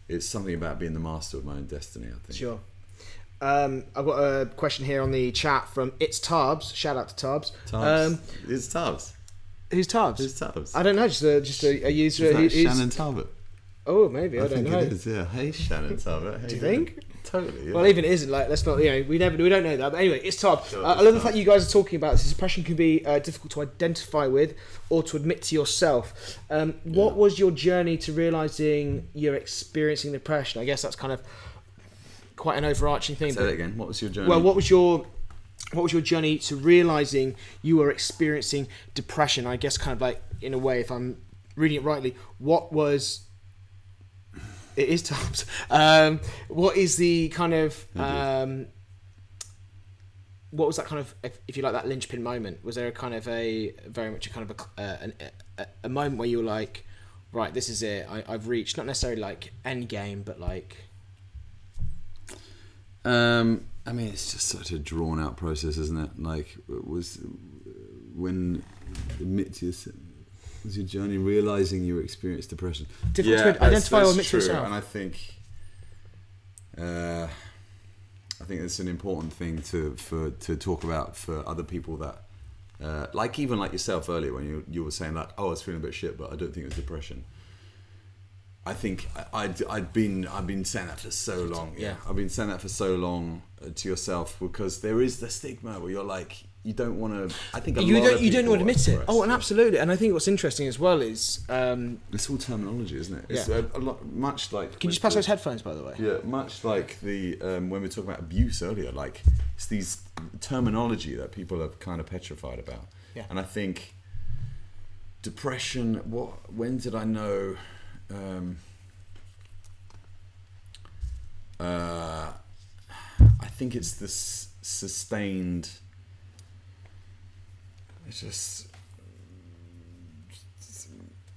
it's something about being the master of my own destiny, I think. Sure. I've got a question here on the chat from It's Tarbs. Shout out to Tarbs. It's Tarbs. Who's Tarbs? Who's Tarbs? I don't know. Just a user. Is that Shannon Talbot? Oh, maybe. I don't know. It is. Yeah. Hey, Shannon Talbot. Do you think? Totally. Yeah. Well, even it isn't, like, let's not. You know, we don't know that. But anyway, It's Tarbs. I love the fact you guys are talking about this. Depression can be difficult to identify with or to admit to yourself. What was your journey to realizing you're experiencing depression? I guess that's kind of quite an overarching thing. Say that again. What was your journey? Well, what was your journey to realizing you were experiencing depression? I guess kind of like, in a way, if I'm reading it rightly, what was... It is Tarbs. What is the kind of... what was that kind of, if you like, that linchpin moment? Was there a kind of very much a kind of a moment where you were like, right, this is it, I've reached, not necessarily like end game, but like... I mean, it's just such a drawn out process, isn't it? Like, was your journey realizing you experienced depression? Difficult to identify or admit to yourself. And I think it's an important thing to talk about for other people that, like, even like yourself earlier when you were saying like, oh, I was feeling a bit shit, but I don't think it was depression. I think I've been saying that for so long. Yeah, I've been saying that for so long to yourself, because there is the stigma where you're like, you don't want to. I think you don't want to admit it. Oh, and absolutely. And I think what's interesting as well is it's all terminology, isn't it? It's a lot, much like. Can you just pass those headphones, by the way? Yeah, much like the when we were talking about abuse earlier, like, it's these terminology that people are kind of petrified about. Yeah. And I think depression. When did I know? I think it's this sustained. It's just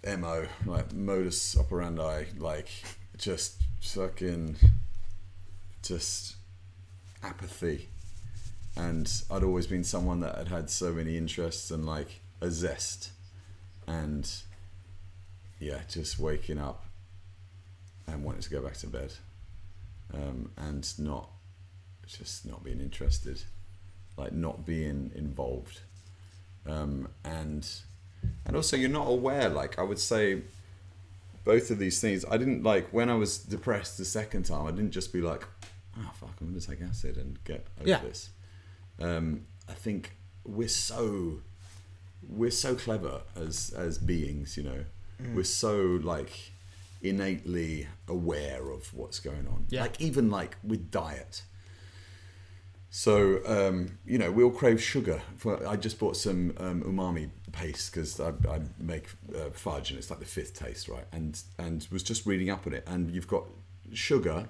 MO, like modus operandi, like just fucking, just apathy. And I'd always been someone that had so many interests and like a zest, and yeah, just waking up and wanting to go back to bed, and not being interested, like not being involved. And also you're not aware, like I would say both of these things, I didn't, like when I was depressed the second time, I didn't just be like, oh fuck, I'm going to take acid and get over this. I think we're so clever as beings, you know. We're so like innately aware of what's going on. Like even like with diet. So, you know, we all crave sugar. I just bought some umami paste because I make fudge and it's like the fifth taste, right? And was just reading up on it, and you've got sugar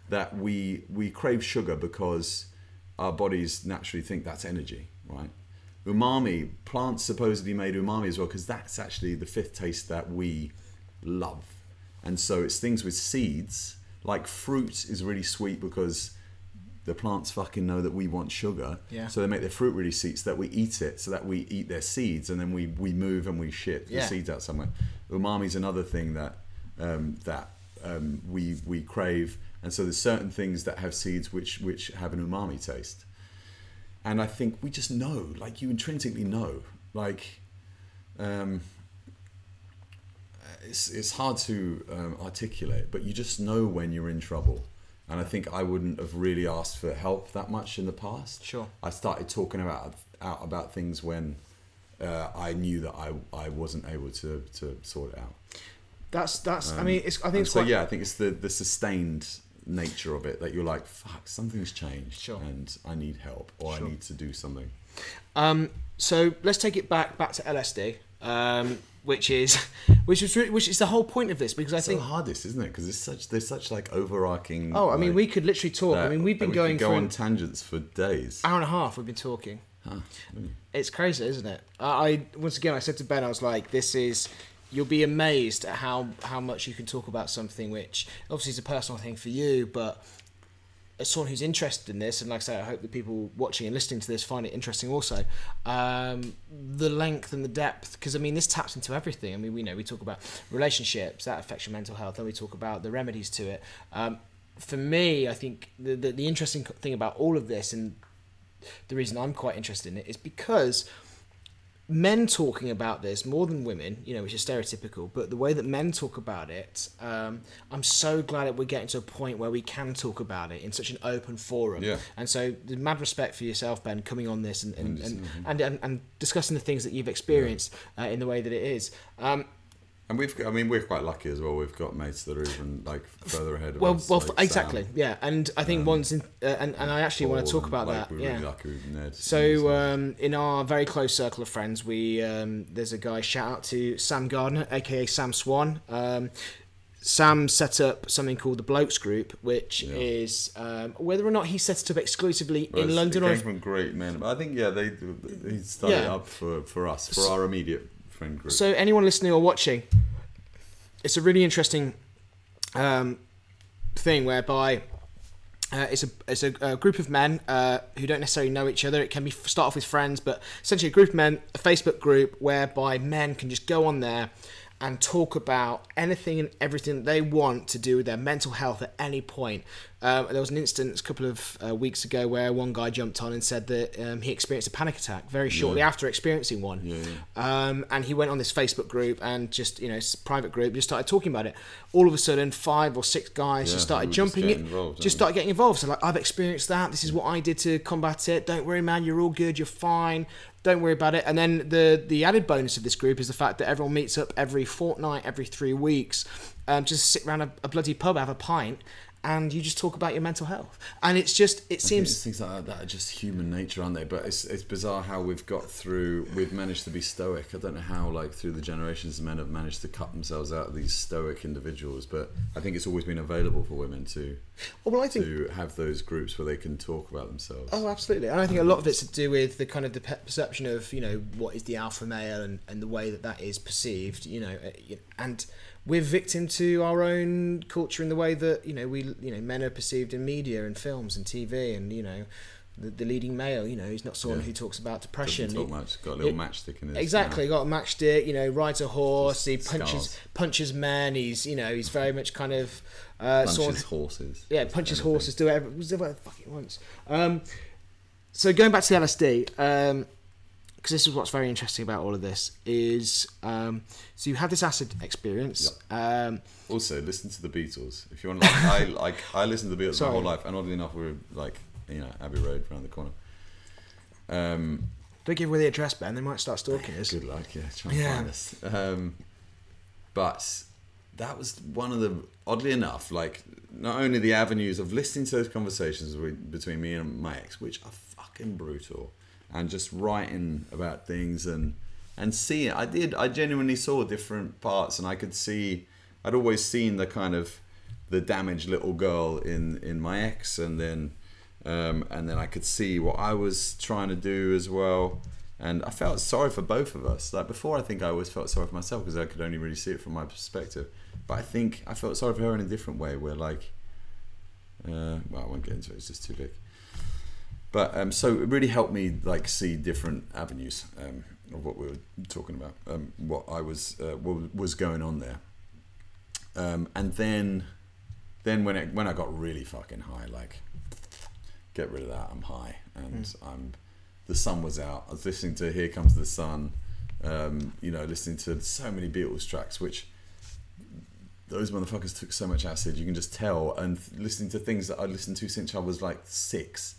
that we crave sugar because our bodies naturally think that's energy, right? Umami, plants supposedly made umami as well because that's actually the fifth taste that we love. And so it's things with seeds, like fruit is really sweet because the plants fucking know that we want sugar. Yeah. So they make their fruit really sweet so that we eat it, so that we eat their seeds, and then we move and we shit the seeds out somewhere. Umami's another thing that we crave, and so there's certain things that have seeds which have an umami taste. And I think we just know, like you intrinsically know, like it's hard to articulate, but you just know when you're in trouble. And I think I wouldn't have really asked for help that much in the past. Sure. I started talking out about things when I knew that I wasn't able to sort it out. That's. I mean, I think it's so. quite. Yeah, I think it's the sustained nature of it that you're like, fuck, something's changed, Sure. and I need help, or Sure. I need to do something. So let's take it back to LSD, which is the whole point of this, because I think so hard this, isn't it? Because there's such like overarching. Oh, I mean, we could literally talk. I mean, we've been going go for on tangents for days. hour and a half. We've been talking. It's crazy, isn't it? I once again, I said to Ben, I was like, you'll be amazed at how much you can talk about something which obviously is a personal thing for you, but as someone who's interested in this, and like I say, I hope that people watching and listening to this find it interesting also, the length and the depth, because I mean, this taps into everything. I mean, we talk about relationships, that affects your mental health, then we talk about the remedies to it. For me, I think the interesting thing about all of this, and the reason I'm quite interested in it, is because men talking about this more than women, which is stereotypical, but the way that men talk about it, I'm so glad that we're getting to a point where we can talk about it in such an open forum. Yeah. And so, the mad respect for yourself, Ben, coming on this and discussing the things that you've experienced in the way that it is. And we're quite lucky as well. We've got mates that are even like further ahead of us. Well, like exactly, Sam. yeah. And I think and I actually want to talk about that. We're Yeah. really lucky with Ned. So in our very close circle of friends, we there's a guy. Shout out to Sam Gardner, aka Sam Swan. Sam set up something called the Blokes Group, which is whether or not he set it up exclusively in London it or came from great men. But I think he started it up for us, for our immediate friend group. So anyone listening or watching, it's a really interesting thing whereby it's a group of men who don't necessarily know each other. It can start off with friends, but essentially a group of men, a Facebook group whereby men can just go on there and talk about anything and everything that they want to do with their mental health at any point. There was an instance a couple of weeks ago where one guy jumped on and said that he experienced a panic attack very shortly after experiencing one. And he went on this Facebook group and just, private group, just started talking about it. All of a sudden, 5 or 6 guys just started jumping in, just started getting involved. So like, I've experienced that. This is what I did to combat it. Don't worry, man. You're all good. You're fine. Don't worry about it. And then the added bonus of this group is the fact that everyone meets up every fortnight, every 3 weeks, just sit around a bloody pub, have a pint, and you just talk about your mental health. And it seems things like that are just human nature, aren't they? But it's bizarre how we've managed to be stoic. I don't know how, like, through the generations, men have managed to cut themselves out of these stoic individuals. But I think it's always been available for women to have those groups where they can talk about themselves. Oh, absolutely. And I think a lot of it's to do with the kind of the perception of, what is the alpha male and the way that is perceived, and we're victim to our own culture in the way that, men are perceived in media and films and TV, and, the leading male, he's not someone who talks about depression. Doesn't talk much. Got a little matchstick in his Exactly, got a matchstick, rides a horse, he Scars. punches men, he's very much kind of... punches horses. Yeah, punches horses, do whatever the fuck he wants. So going back to the LSD, because this is what's very interesting about all of this, is so you had this acid experience. Yep. Also, listen to the Beatles. If you want, I listened to the Beatles my whole life, and oddly enough, we were like, Abbey Road around the corner. Don't give away the address, Ben. They might start stalking us. Good luck, try and find us. But that was one of the, oddly enough, like, not only the avenues of listening to those conversations between me and my ex, which are fucking brutal, and just writing about things and and see it. I genuinely saw different parts, and I'd always seen the kind of the damaged little girl in my ex, and then I could see what I was trying to do as well. And I felt sorry for both of us. Like before, I think I always felt sorry for myself because I could only really see it from my perspective. But I think I felt sorry for her in a different way, where like, well, I won't get into it. It's just too big. But so it really helped me like see different avenues of what we were talking about, what I was what was going on there. And then when I got really fucking high, like, get rid of that. I'm high, and the sun was out. I was listening to Here Comes the Sun, listening to so many Beatles tracks, which those motherfuckers took so much acid, you can just tell. And listening to things that I'd listened to since I was like 6,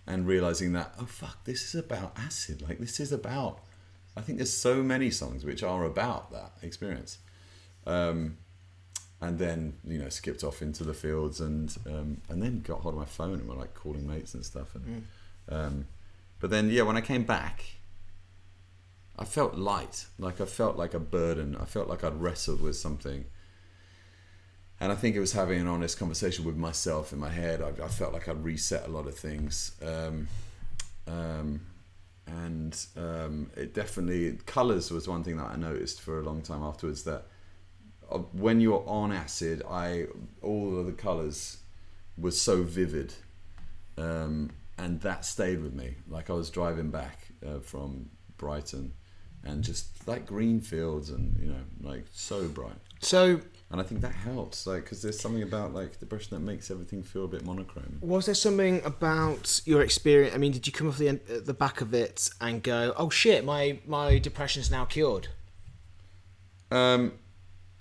and realizing that, oh fuck, this is about acid. Like this is about, I think there's so many songs which are about that experience. And then, skipped off into the fields and then got hold of my phone and were like calling mates and stuff. And, but then, when I came back, I felt light. Like I felt like a burden. I felt like I'd wrestled with something. And I think it was having an honest conversation with myself in my head. I felt like I'd reset a lot of things. It definitely, colours was one thing that I noticed for a long time afterwards, that when you're on acid, all of the colours were so vivid. And that stayed with me. Like I was driving back from Brighton, and just like green fields and like so bright. And I think that helps, like, because there's something about like depression that makes everything feel a bit monochrome. Was there something about your experience? I mean, did you come off the back of it and go, "Oh shit, my depression's now cured"? Was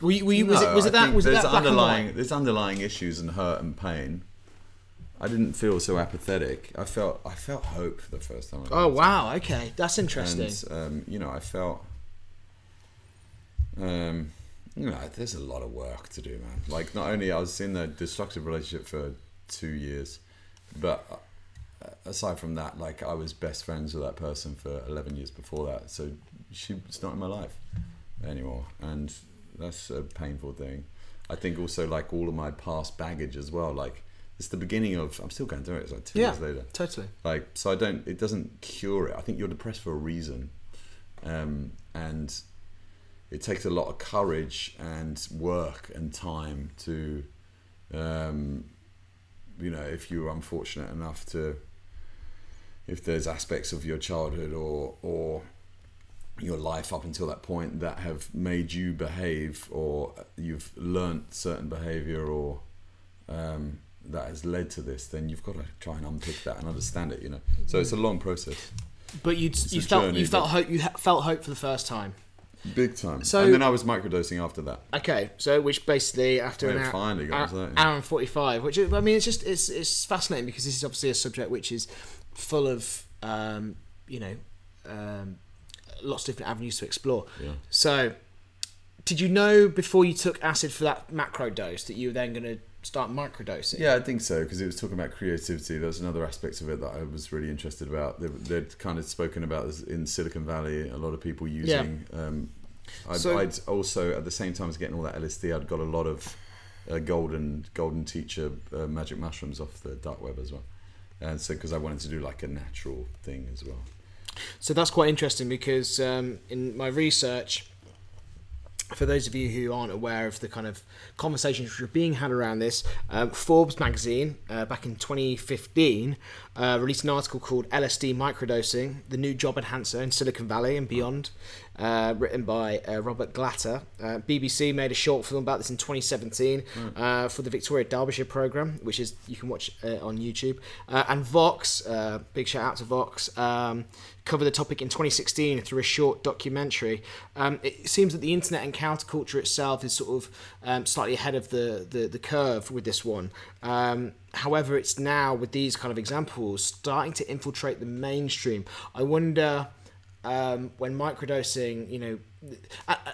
it that underlying? There's underlying issues and hurt and pain. I didn't feel so apathetic. I felt hope for the first time. Oh wow, okay, that's interesting. And I felt, there's a lot of work to do, man. Like not only I was in a destructive relationship for 2 years, but aside from that, like I was best friends with that person for 11 years before that. So she's not in my life anymore, and that's a painful thing. I think also like all of my past baggage as well, like. It's the beginning of, I'm still going through it, it's like 2 years later. Totally. Like, so it doesn't cure it. I think you're depressed for a reason. And it takes a lot of courage and work and time to, if you're unfortunate enough to, if there's aspects of your childhood or your life up until that point that have made you behave, or you've learnt certain behaviour, or, that has led to this, then you've got to try and unpick that and understand it, So it's a long process. But you felt hope for the first time. Big time. So, and then I was microdosing after that. Okay, so which basically after an hour, finally got hour and 45, which I mean, it's fascinating because this is obviously a subject which is full of lots of different avenues to explore. Yeah. So, did you know before you took acid for that macro dose that you were then going to start microdosing? Yeah, I think so, because it was talking about creativity. There was another aspect of it that I was really interested about. They'd kind of spoken about this in Silicon Valley, a lot of people using. I'd also, at the same time as getting all that LSD, I'd got a lot of golden teacher magic mushrooms off the dark web as well. And so, because I wanted to do like a natural thing as well. So that's quite interesting because in my research, for those of you who aren't aware of the kind of conversations which are being had around this, Forbes magazine back in 2015 released an article called LSD Microdosing, the New Job Enhancer in Silicon Valley and Beyond, written by Robert Glatter. BBC made a short film about this in 2017 for the Victoria Derbyshire programme, which is you can watch on YouTube. And Vox, big shout out to Vox, covered the topic in 2016 through a short documentary. It seems that the internet and counterculture itself is sort of slightly ahead of the curve with this one. However, it's now, with these kind of examples, starting to infiltrate the mainstream. I wonder when microdosing,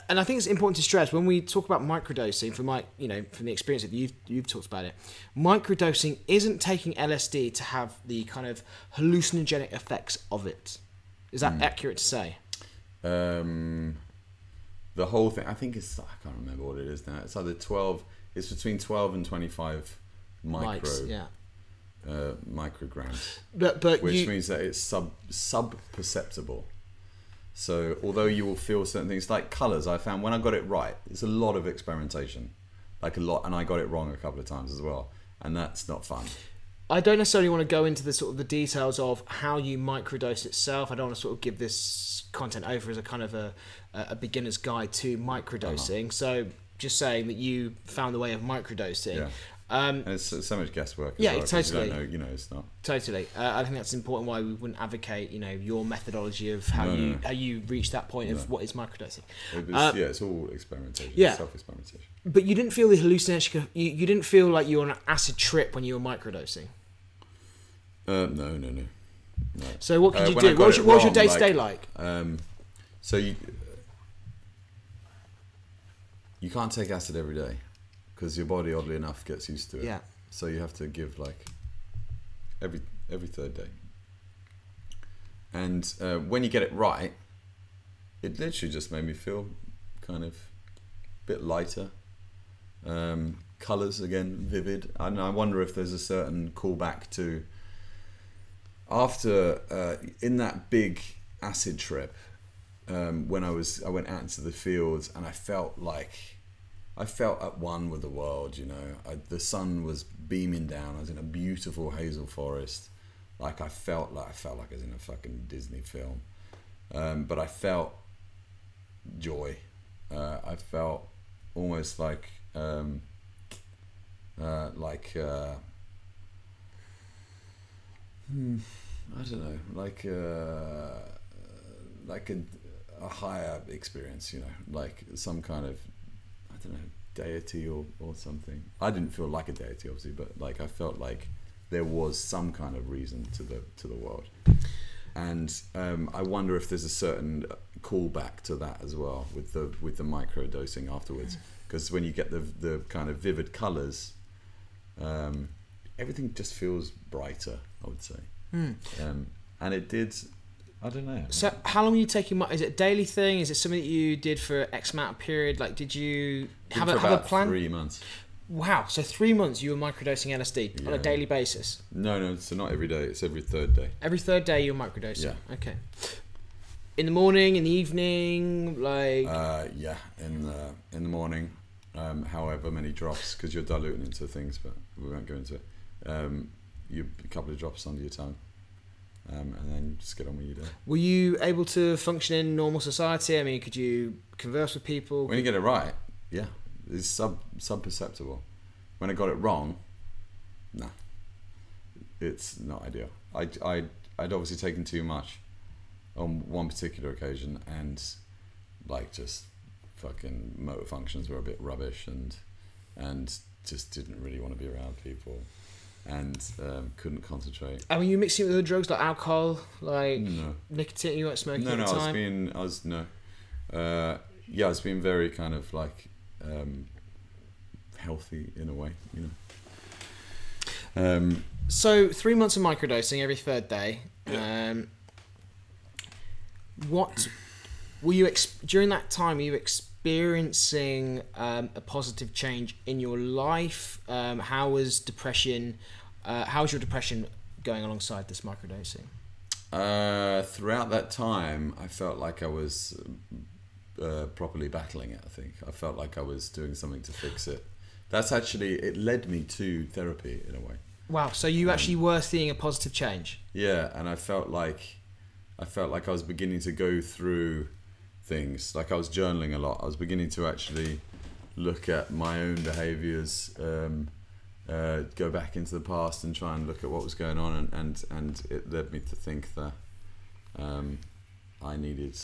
and I think it's important to stress when we talk about microdosing, from the experience that you've talked about it, microdosing isn't taking LSD to have the kind of hallucinogenic effects of it. Is that accurate to say? The whole thing, I think it's, I can't remember what it is now. It's either 12, it's between 12 and 25 Mics, yeah. micrograms, But which means that it's sub perceptible. So although you will feel certain things, like colours, I found when I got it right, it's a lot of experimentation, like a lot, and I got it wrong a couple of times as well, and that's not fun. I don't necessarily want to go into the sort of the details of how you microdose itself. I don't want to sort of give this content over as a kind of a beginner's guide to microdosing. So just saying that you found the way of microdosing. Yeah. And it's so much guesswork as yeah, well, totally. You don't know, you know, it's not. Totally. I think that's important why we wouldn't advocate, you know, your methodology of how you reach that point of what is microdosing. It's all experimentation, self-experimentation. But you didn't feel the hallucination, you didn't feel like you were on an acid trip when you were microdosing? No. So what could you do? What was your day-to-day like? So you can't take acid every day because your body, oddly enough, gets used to it. Yeah. So you have to give like every third day. And when you get it right, it literally just made me feel kind of a bit lighter. Colours again, vivid. And I wonder if there's a certain callback to after in that big acid trip. When I went out into the fields and I felt at one with the world, you know. The sun was beaming down. I was in a beautiful hazel forest. Like I felt like I was in a fucking Disney film. But I felt joy. I felt almost like I don't know, like a higher experience, you know, like some kind of, I don't know, deity or something. I didn't feel like a deity, obviously, but like I felt like there was some kind of reason to the world. And I wonder if there's a certain callback to that as well with the micro dosing afterwards, because when you get the kind of vivid colours, everything just feels brighter, I would say. And it did. I don't know. So how long are you taking? Is it a daily thing? Is it something that you did for X amount of period? Like, did you have a plan? 3 months. Wow. So 3 months you were microdosing LSD on a daily basis? No. So not every day. It's every third day. Every third day you were microdosing? Yeah. Okay. In the morning, in the evening, like? Yeah, in the morning. However many drops, because you're diluting into things, but we won't go into it. A couple of drops under your tongue. And then just get on with your day. Were you able to function in normal society? I mean, could you converse with people? When you get it right, yeah, it's sub-perceptible. When I got it wrong, nah, it's not ideal. I'd obviously taken too much on one particular occasion, and like just fucking motor functions were a bit rubbish, and just didn't really want to be around people. And couldn't concentrate. I mean, you mixing it with other drugs like alcohol, like no. nicotine. You weren't smoking at the I time. was being very kind of like healthy in a way, you know. So 3 months of microdosing every third day. What were you during that time? Were you experiencing a positive change in your life? How was depression? How was your depression going alongside this microdosing? Throughout that time, I felt like I was properly battling it. I think I felt like I was doing something to fix it. That's actually, it led me to therapy in a way. Wow! So you actually were seeing a positive change. Yeah, and I felt like I was beginning to go through things. Like I was journaling a lot. I was beginning to actually look at my own behaviours, go back into the past and try and look at what was going on, and it led me to think that I needed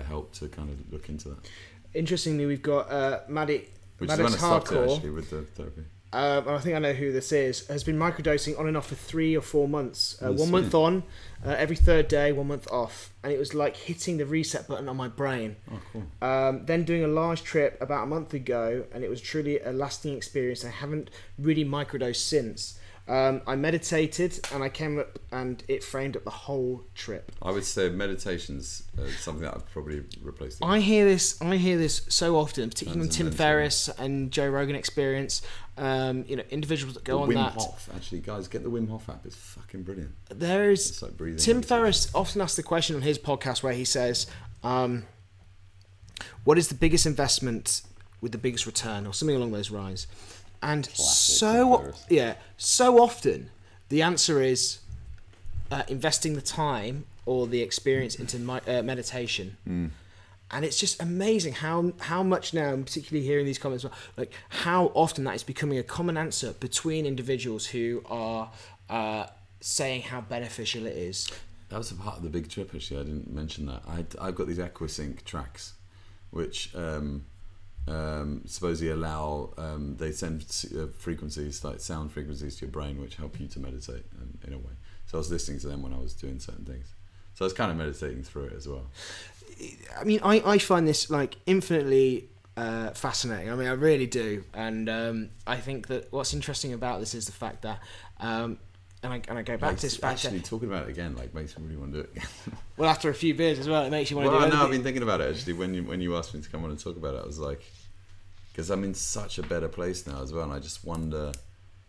help to kind of look into that. Interestingly, we've got Maddie. Which is when I stopped it, actually, with the therapy. I think I know who this is. Has been microdosing on and off for 3 or 4 months. 1 month on, every third day, 1 month off, and it was like hitting the reset button on my brain. Oh, cool. Then doing a large trip about a month ago, and it was truly a lasting experience. I haven't really microdosed since. I meditated and I came up and it framed up the whole trip. I would say meditation's something that I've probably replaced. I hear this so often, particularly on Tim Ferriss and Joe Rogan Experience. Individuals that go on Wim that. Hof, actually, guys, get the Wim Hof app. It's fucking brilliant. There's like breathing Tim meditation. Ferriss often asks the question on his podcast where he says, "What is the biggest investment with the biggest return?" or something along those lines. And so often the answer is investing the time or the experience into meditation. And it's just amazing how much now, and particularly hearing these comments, like how often that is becoming a common answer between individuals who are saying how beneficial it is. That was a part of the big trip, actually. I didn't mention that. I've got these Aquasync tracks, which supposedly allow, they send frequencies, like sound frequencies to your brain, which help you to meditate in a way. So I was listening to them when I was doing certain things. So I was kind of meditating through it as well. I mean, I find this like infinitely fascinating. I mean, I really do. And I think that what's interesting about this is the fact that, and I go back to this fact actually talking about it again, like makes me really want to do it again. Well, after a few beers as well, it makes you want to do it. Well, no, I've been thinking about it actually. When you asked me to come on and talk about it, I was like, because I'm in such a better place now as well, and I just wonder,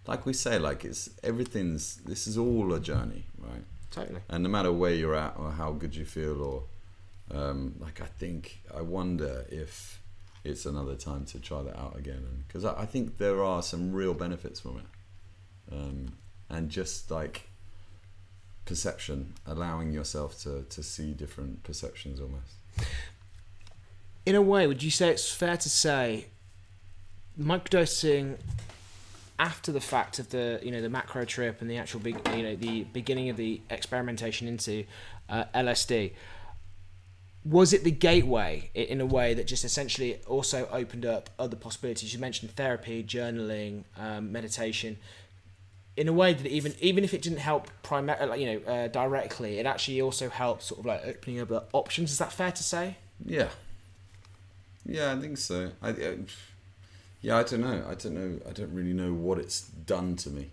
like we say, like this is all a journey, right? Totally. And no matter where you're at or how good you feel, or I wonder if it's another time to try that out again, because I think there are some real benefits from it, and just like perception, allowing yourself to see different perceptions almost. In a way, would you say it's fair to say microdosing after the fact of the macro trip and the actual the beginning of the experimentation into LSD, was it the gateway in a way that just essentially also opened up other possibilities? You mentioned therapy, journaling, meditation. In a way that even if it didn't help directly, it actually also helped sort of like opening up options. Is that fair to say? Yeah, I think so. I don't know. I don't really know what it's done to me.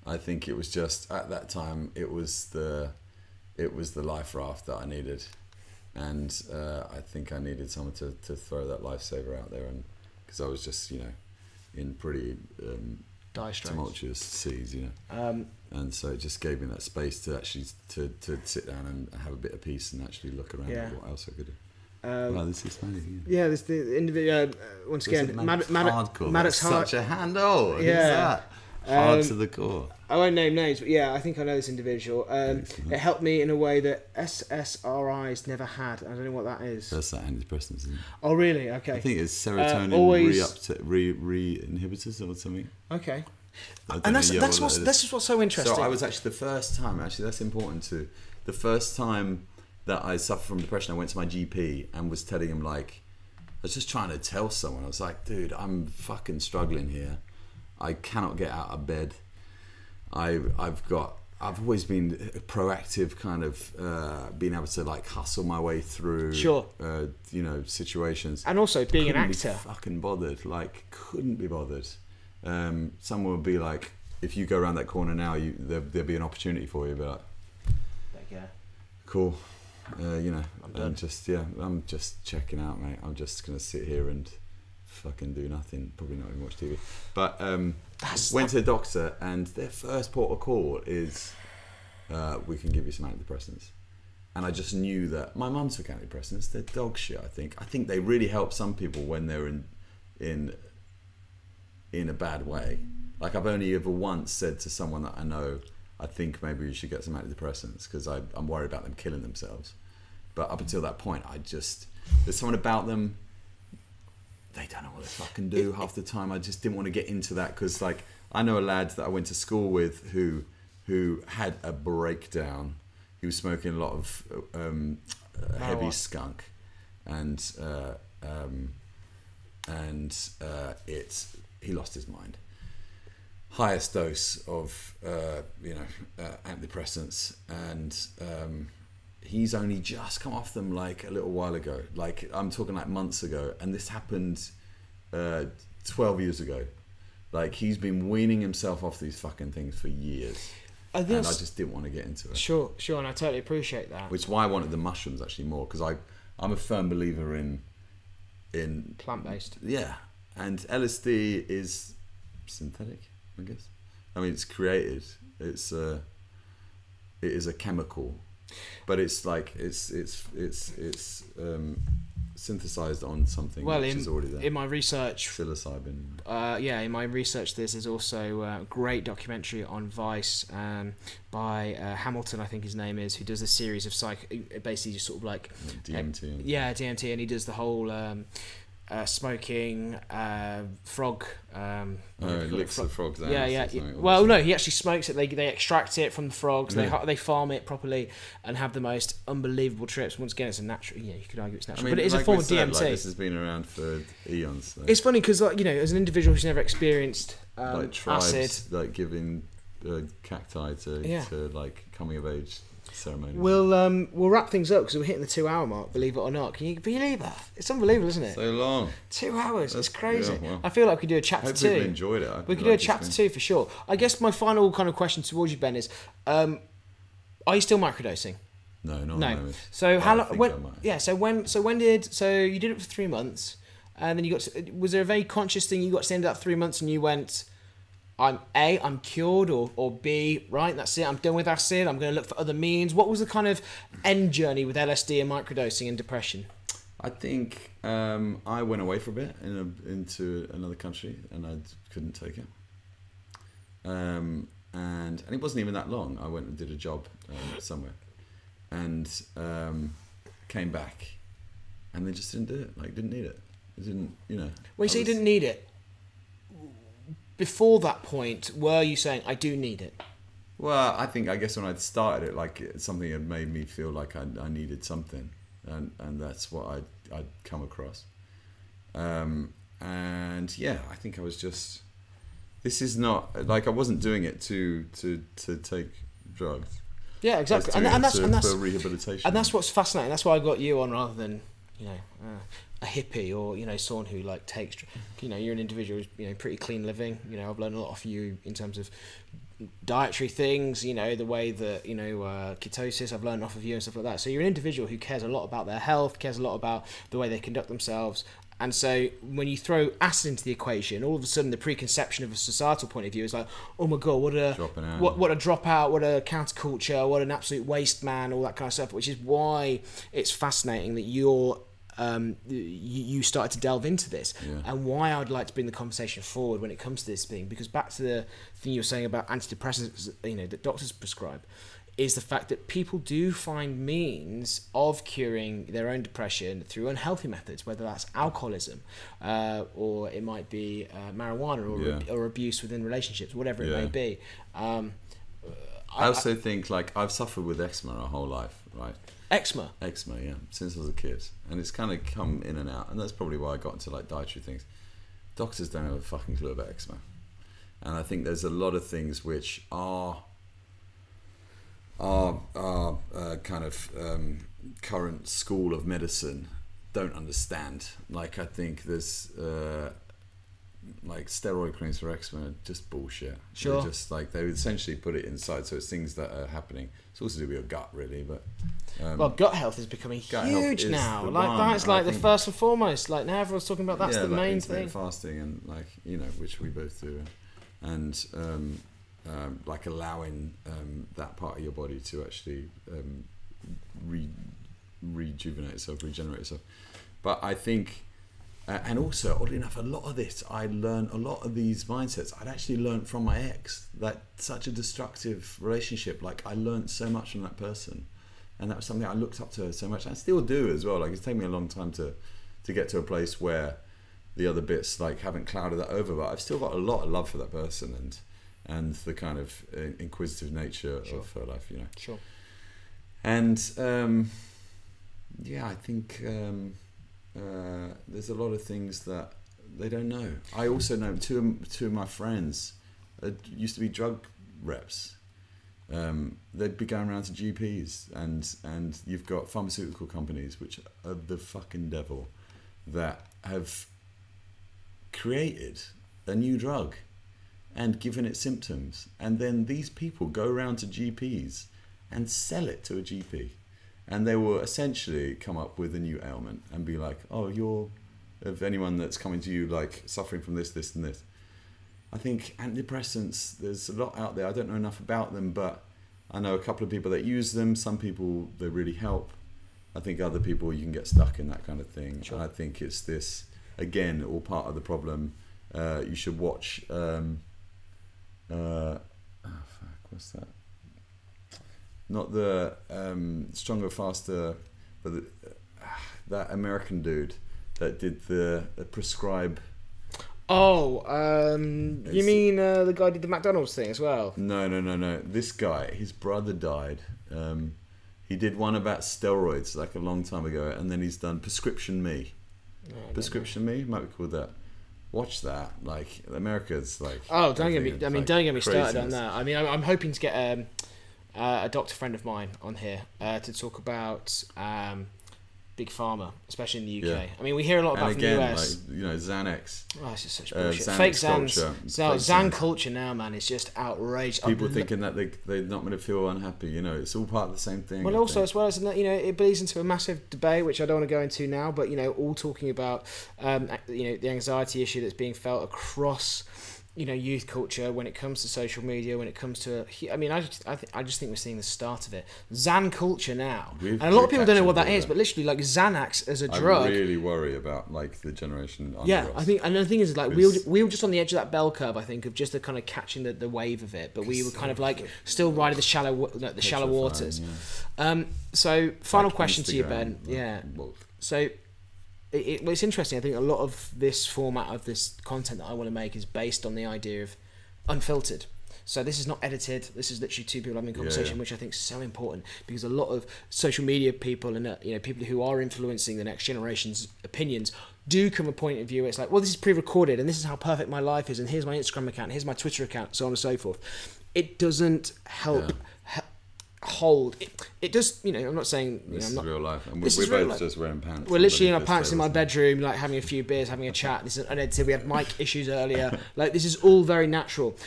I think it was just at that time it was the life raft that I needed, and I think I needed someone to throw that lifesaver out there, and because I was just in pretty tumultuous seas, and so it just gave me that space to actually to sit down and have a bit of peace and actually look around at what else I could do. This is funny. Yeah, this the individual. Once again, Maddox Hard. Such a handle. Who's that? Hard to the core. I won't name names, but yeah, I think I know this individual. It helped me in a way that SSRIs never had. I don't know what that is. That's that antidepressants, isn't it? Oh, really? Okay. I think it's serotonin re-inhibitors or something. Okay. And this is what's so interesting. So I was actually the first time. Actually, that's important too. The first time that I suffered from depression, I went to my GP and was telling him, like, I was just trying to tell someone. I was like, dude, I'm fucking struggling here. I cannot get out of bed. I've always been proactive, kind of being able to like hustle my way through, situations. And also being an actor. Fucking bothered, like couldn't be bothered. Someone would be like, if you go around that corner now, there'll be an opportunity for you. But like, cool. I'm just checking out, mate. I'm just gonna sit here and fucking do nothing. Probably not even watch TV. But went to the doctor, and their first port of call is, we can give you some antidepressants. And I just knew that my mum took antidepressants. They're dog shit. I think they really help some people when they're in a bad way. Like I've only ever once said to someone that I know, I think maybe you should get some antidepressants because I'm worried about them killing themselves. But up until that point, there's something about them, they don't know what they fucking do half the time. I just didn't want to get into that because, like, I know a lad that I went to school with who had a breakdown. He was smoking a lot of heavy skunk, and he lost his mind. Highest dose of antidepressants, and he's only just come off them like a little while ago. Like I'm talking like months ago, and this happened 12 years ago. Like, he's been weaning himself off these fucking things for years. And I just didn't want to get into it. Sure, and I totally appreciate that. Which is why I wanted the mushrooms actually more, because I'm a firm believer in plant-based. Yeah, and LSD is synthetic, I guess. I mean, it's created. It is a chemical, but it's like it's synthesized on something which is already there. In my research, psilocybin. In my research, there's also a great documentary on Vice by Hamilton, I think his name is, who does a series of basically just sort of like DMT. DMT, and he does the whole smoking frog. Licks the frogs out. Yeah. Well, no, he actually smokes it. They extract it from the frogs. Yeah. They farm it properly and have the most unbelievable trips. Once again, it's a natural. You could argue it's natural, I mean, but it is like a form we of said, DMT. like, this has been around for eons. So. It's funny because, like, as an individual who's never experienced like tribes, acid, like giving cacti to like coming of age ceremonies. We'll wrap things up because we're hitting the 2 hour mark. Believe it or not, can you believe that? It's unbelievable, isn't it? So long. 2 hours. It's crazy. Yeah, well, I feel like we could do a chapter hope 2. people enjoyed it. We could do a chapter 2 for sure. I guess my final kind of question towards you, Ben, is: are you still microdosing? No, not No. at the moment. So how long? I When? might. Yeah. So you did it for 3 months, and then was there a very conscious thing you got to the end of that 3 months and you went, I'm cured, or B, right, that's it, I'm done with acid, I'm going to look for other means. What was the kind of end journey with LSD and microdosing and depression? I think I went away for a bit into another country and I couldn't take it. And it wasn't even that long. I went and did a job somewhere and came back and they just didn't do it. Like, didn't need it. It didn't, Well, you say you didn't need it. Before that point, were you saying, I do need it? Well, I guess when I'd started it, like, something had made me feel like I needed something, and that's what I'd come across. And yeah, I think I was just. This is not like I wasn't doing it to take drugs. Yeah, exactly, and that's for rehabilitation. And that's what's fascinating. That's why I got you on rather than a hippie or someone who like takes. You're an individual who's pretty clean living. I've learned a lot off you in terms of dietary things. The way that ketosis. I've learned off of you and stuff like that. So you're an individual who cares a lot about their health, cares a lot about the way they conduct themselves. And so when you throw acid into the equation, all of a sudden the preconception of a societal point of view is like, oh my god, what a dropout, what a counterculture, what an absolute waste man, all that kind of stuff. Which is why it's fascinating that you started to delve into this, and why I'd like to bring the conversation forward when it comes to this thing. Because back to the thing you were saying about antidepressants, that doctors prescribe, is the fact that people do find means of curing their own depression through unhealthy methods, whether that's alcoholism, or it might be marijuana, or abuse within relationships, whatever it may be. I also think, like, I've suffered with eczema our whole life, right? Eczema, yeah, since I was a kid, and it's kind of come in and out, and that's probably why I got into like dietary things. Doctors don't have a fucking clue about eczema, and I think there's a lot of things which are kind of current school of medicine don't understand. Like, I think there's like steroid creams for eczema are just bullshit. Sure. They're just like, they essentially put it inside, so it's things that are happening. It's also to do with your gut, really, but gut health is becoming huge now. Like, that's like the first and foremost. Like, now everyone's talking about that's the main thing. Fasting and like which we both do, and like allowing that part of your body to actually rejuvenate itself, regenerate itself. But I think, and also, oddly enough, a lot of this, I learned a lot of these mindsets I'd actually learned from my ex. That such a destructive relationship, like, I learned so much from that person, and that was something I looked up to her so much. I still do as well. Like, it's taken me a long time to get to a place where the other bits like haven't clouded that over, but I've still got a lot of love for that person and the kind of inquisitive nature of her life, Sure. And I think there's a lot of things that they don't know. I also know two of my friends used to be drug reps. They'd be going around to GPs, and you've got pharmaceutical companies which are the fucking devil that have created a new drug and given it symptoms, and then these people go around to GPs and sell it to a GP, and they will essentially come up with a new ailment and be like, oh, you're, of anyone that's coming to you like suffering from this, this and this. I think antidepressants, there's a lot out there. I don't know enough about them, but I know a couple of people that use them. Some people, they really help. I think other people, you can get stuck in that kind of thing. Sure. And I think it's this, again, all part of the problem. You should watch, what's that? Not the Stronger, Faster, but that American dude that did the Prescribe. Oh, you mean the guy who did the McDonald's thing as well? No. This guy, his brother died. He did one about steroids like a long time ago, and then he's done Prescription Me. Prescription Me might be called that. Watch that. Like America's like. Oh, don't get me started on craziness. that. I mean, I'm hoping to get a doctor friend of mine on here to talk about Big Pharma, especially in the UK. Yeah. I mean, we hear a lot about And from again, the US. like, you know, Xanax. Oh, it's just such bullshit. Xanax Fake Xans. culture. So, Fake Xan Xans. culture now, man, is just outrageous. People thinking that they're not going to feel unhappy. You know, it's all part of the same thing. Well, I also think. as well as you know, it bleeds into a massive debate, which I don't want to go into now. But you know, all talking about you know, the anxiety issue that's being felt across, you know, youth culture when it comes to social media, when it comes to, I mean, I just think we're seeing the start of it. Xan culture now, and a lot of people don't know what that is, but literally like Xanax as a drug. I really worry about like the generation under Yeah, us. I think, and the thing is, like, we were just on the edge of that bell curve, I think, of just the kind of catching the wave of it, but we were kind of like still riding the shallow waters. Yeah. So final Like question to you, Instagram, Ben. like, Yeah. well, So it's interesting. I think a lot of this format of this content that I want to make is based on the idea of unfiltered. So this is not edited. This is literally two people having a conversation, which I think is so important, because a lot of social media people and you know, people who are influencing the next generation's opinions do come a point of view. It's like, well, this is pre-recorded, and this is how perfect my life is, and here's my Instagram account, here's my Twitter account, so on and so forth. It doesn't help. Hold it does, you know. I'm not saying, you this know, I'm is not, real life, and this we're is real both life. just wearing pants. We're literally in our Somebody pants just in my said bedroom, like having a few beers, having a chat. This is unedited. We had mic issues earlier. Like, this is all very natural.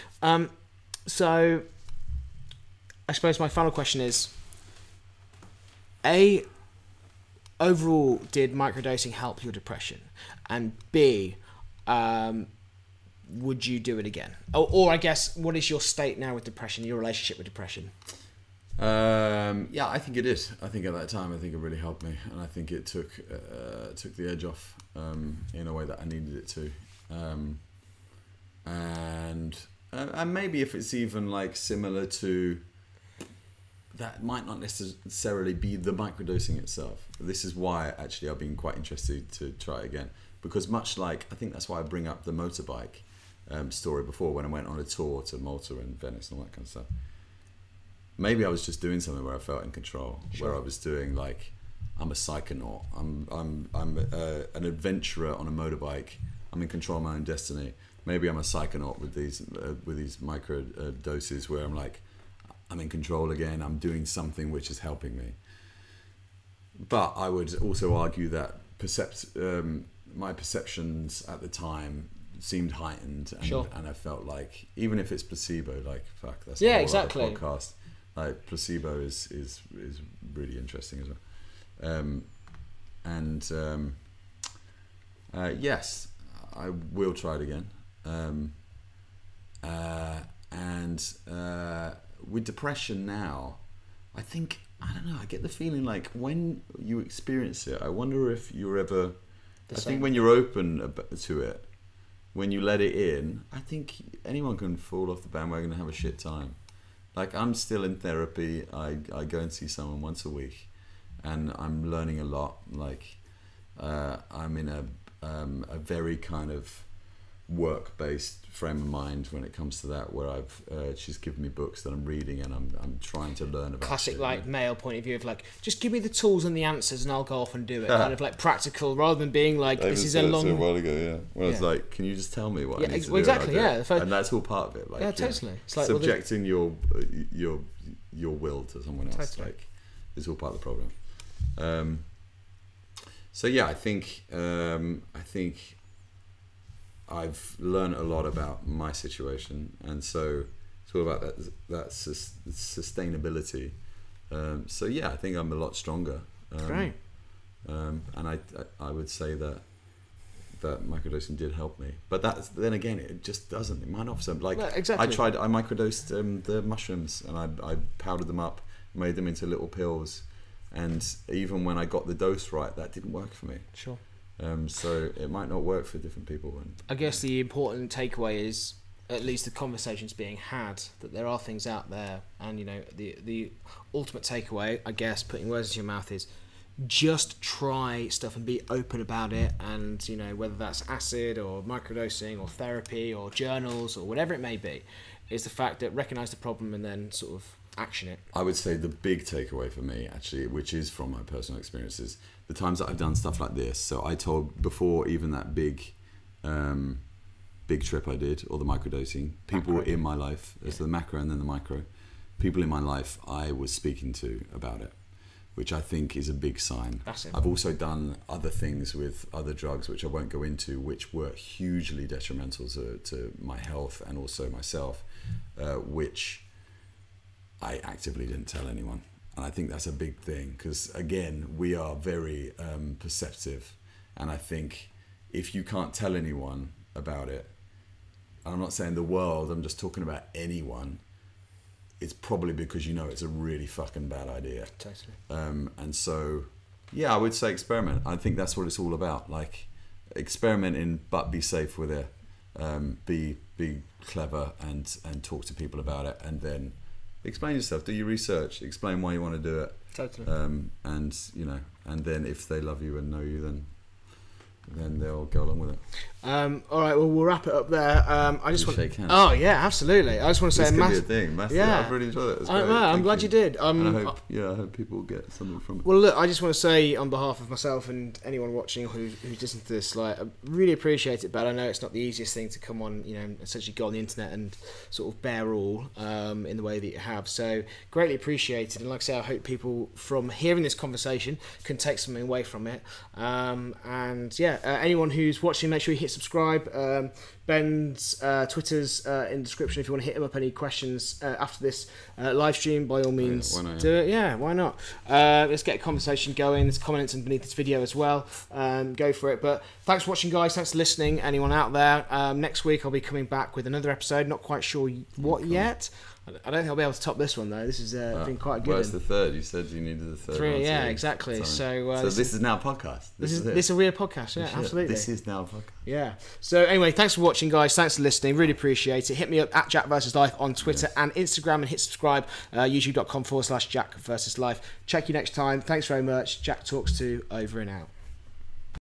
So I suppose my final question is: A, overall, did microdosing help your depression? And B, would you do it again? Or I guess, what is your state now with depression? Your relationship with depression? Yeah, I think it is. I think at that time, I think it really helped me, and I think it took the edge off in a way that I needed it to. And maybe if it's even like similar to that, might not necessarily be the microdosing itself. This is why actually I've been quite interested to try it again, because much like, I think that's why I bring up the motorbike story before, when I went on a tour to Malta and Venice and all that kind of stuff. Maybe I was just doing something where I felt in control, where I was doing like, I'm a psychonaut, I'm an adventurer on a motorbike, I'm in control of my own destiny. Maybe I'm a psychonaut with these micro doses where I'm like, I'm in control again, I'm doing something which is helping me. But I would also argue that my perceptions at the time seemed heightened, and, and I felt like, even if it's placebo, like, fuck, that's a whole exactly. other podcast. Like, placebo is really interesting as well. Yes, I will try it again. With depression now, I think, I don't know, I get the feeling like when you experience it, I wonder if you're ever, I think when you're open to it, when you let it in, I think anyone can fall off the bandwagon and have a shit time. Like, I'm still in therapy. I go and see someone once a week, and I'm learning a lot. Like, I'm in a very kind of work-based frame of mind when it comes to that, where she's given me books that I'm reading, and I'm trying to learn about classic shit, like male point of view of like, just give me the tools and the answers and I'll go off and do it. Kind of like practical, rather than being like, this is a long. A while ago, yeah. When I was like, can you just tell me what I need to do? Exactly, yeah. And that's all part of it. Like, yeah, totally. It's like, subjecting your will to someone else. Totally. Like, is all part of the problem. So yeah, I think I've learned a lot about my situation, and so it's all about that sustainability. So yeah, I think I'm a lot stronger. Great. And I would say that microdosing did help me, but then again, it just doesn't. It might not. So like, no, exactly. I microdosed the mushrooms, and I powdered them up, made them into little pills, and even when I got the dose right, that didn't work for me. Sure. So it might not work for different people. And I guess the important takeaway is at least the conversations being had, that there are things out there, and the ultimate takeaway, I guess, putting words into your mouth, is just try stuff and be open about it. And whether that's acid or microdosing or therapy or journals or whatever it may be, is the fact that recognize the problem and then sort of action it. I would say the big takeaway for me, actually, which is from my personal experiences, the times that I've done stuff like this. So I told, before even that big trip I did, or the microdosing, people in my life, as the macro and then the micro, people in my life I was speaking to about it, which I think is a big sign. That's it. I've also done other things with other drugs, which I won't go into, which were hugely detrimental to my health and also myself, which I actively didn't tell anyone. And I think that's a big thing, because again, we are very perceptive, and I think if you can't tell anyone about it, I'm not saying the world, I'm just talking about anyone, it's probably because it's a really fucking bad idea. Totally. And so, yeah, I would say experiment. I think that's what it's all about. Like, experimenting, but be safe with it. Be clever and talk to people about it, and then explain yourself. Do your research. Explain why you want to do it. Totally. And then if they love you and know you, then they'll go along with it. All right, well, we'll wrap it up there. I just want shake hands. Oh yeah, absolutely. I just want to say this could be a thing. Yeah, I've really enjoyed it. I'm glad you did. And I hope people get something from it. Well, look, I just want to say on behalf of myself and anyone watching who's listening to this, like, I really appreciate it, but I know it's not the easiest thing to come on, essentially go on the internet and sort of bear all in the way that you have. So greatly appreciated, and like I say, I hope people from hearing this conversation can take something away from it. And yeah, anyone who's watching, make sure you hit subscribe. Ben's Twitter's in the description if you want to hit him up any questions after this live stream. By all means, why not, do it. Yeah, why not? Let's get a conversation going. There's comments underneath this video as well. Go for it. But thanks for watching, guys. Thanks for listening. Anyone out there? Next week I'll be coming back with another episode. Not quite sure what yet. I don't think I'll be able to top this one though. This has been quite a good. Where's the third? You said you needed the third. Three, yeah, exactly. So this is now a podcast. This is a real podcast. Yeah, absolutely. This is now a podcast. Yeah. So anyway, thanks for watching, guys. Thanks for listening. Really appreciate it. Hit me up at Jack vs Life on Twitter and Instagram, and hit subscribe. YouTube.com/Jack vs Life. Check you next time. Thanks very much. Jack Talks 2 over and out.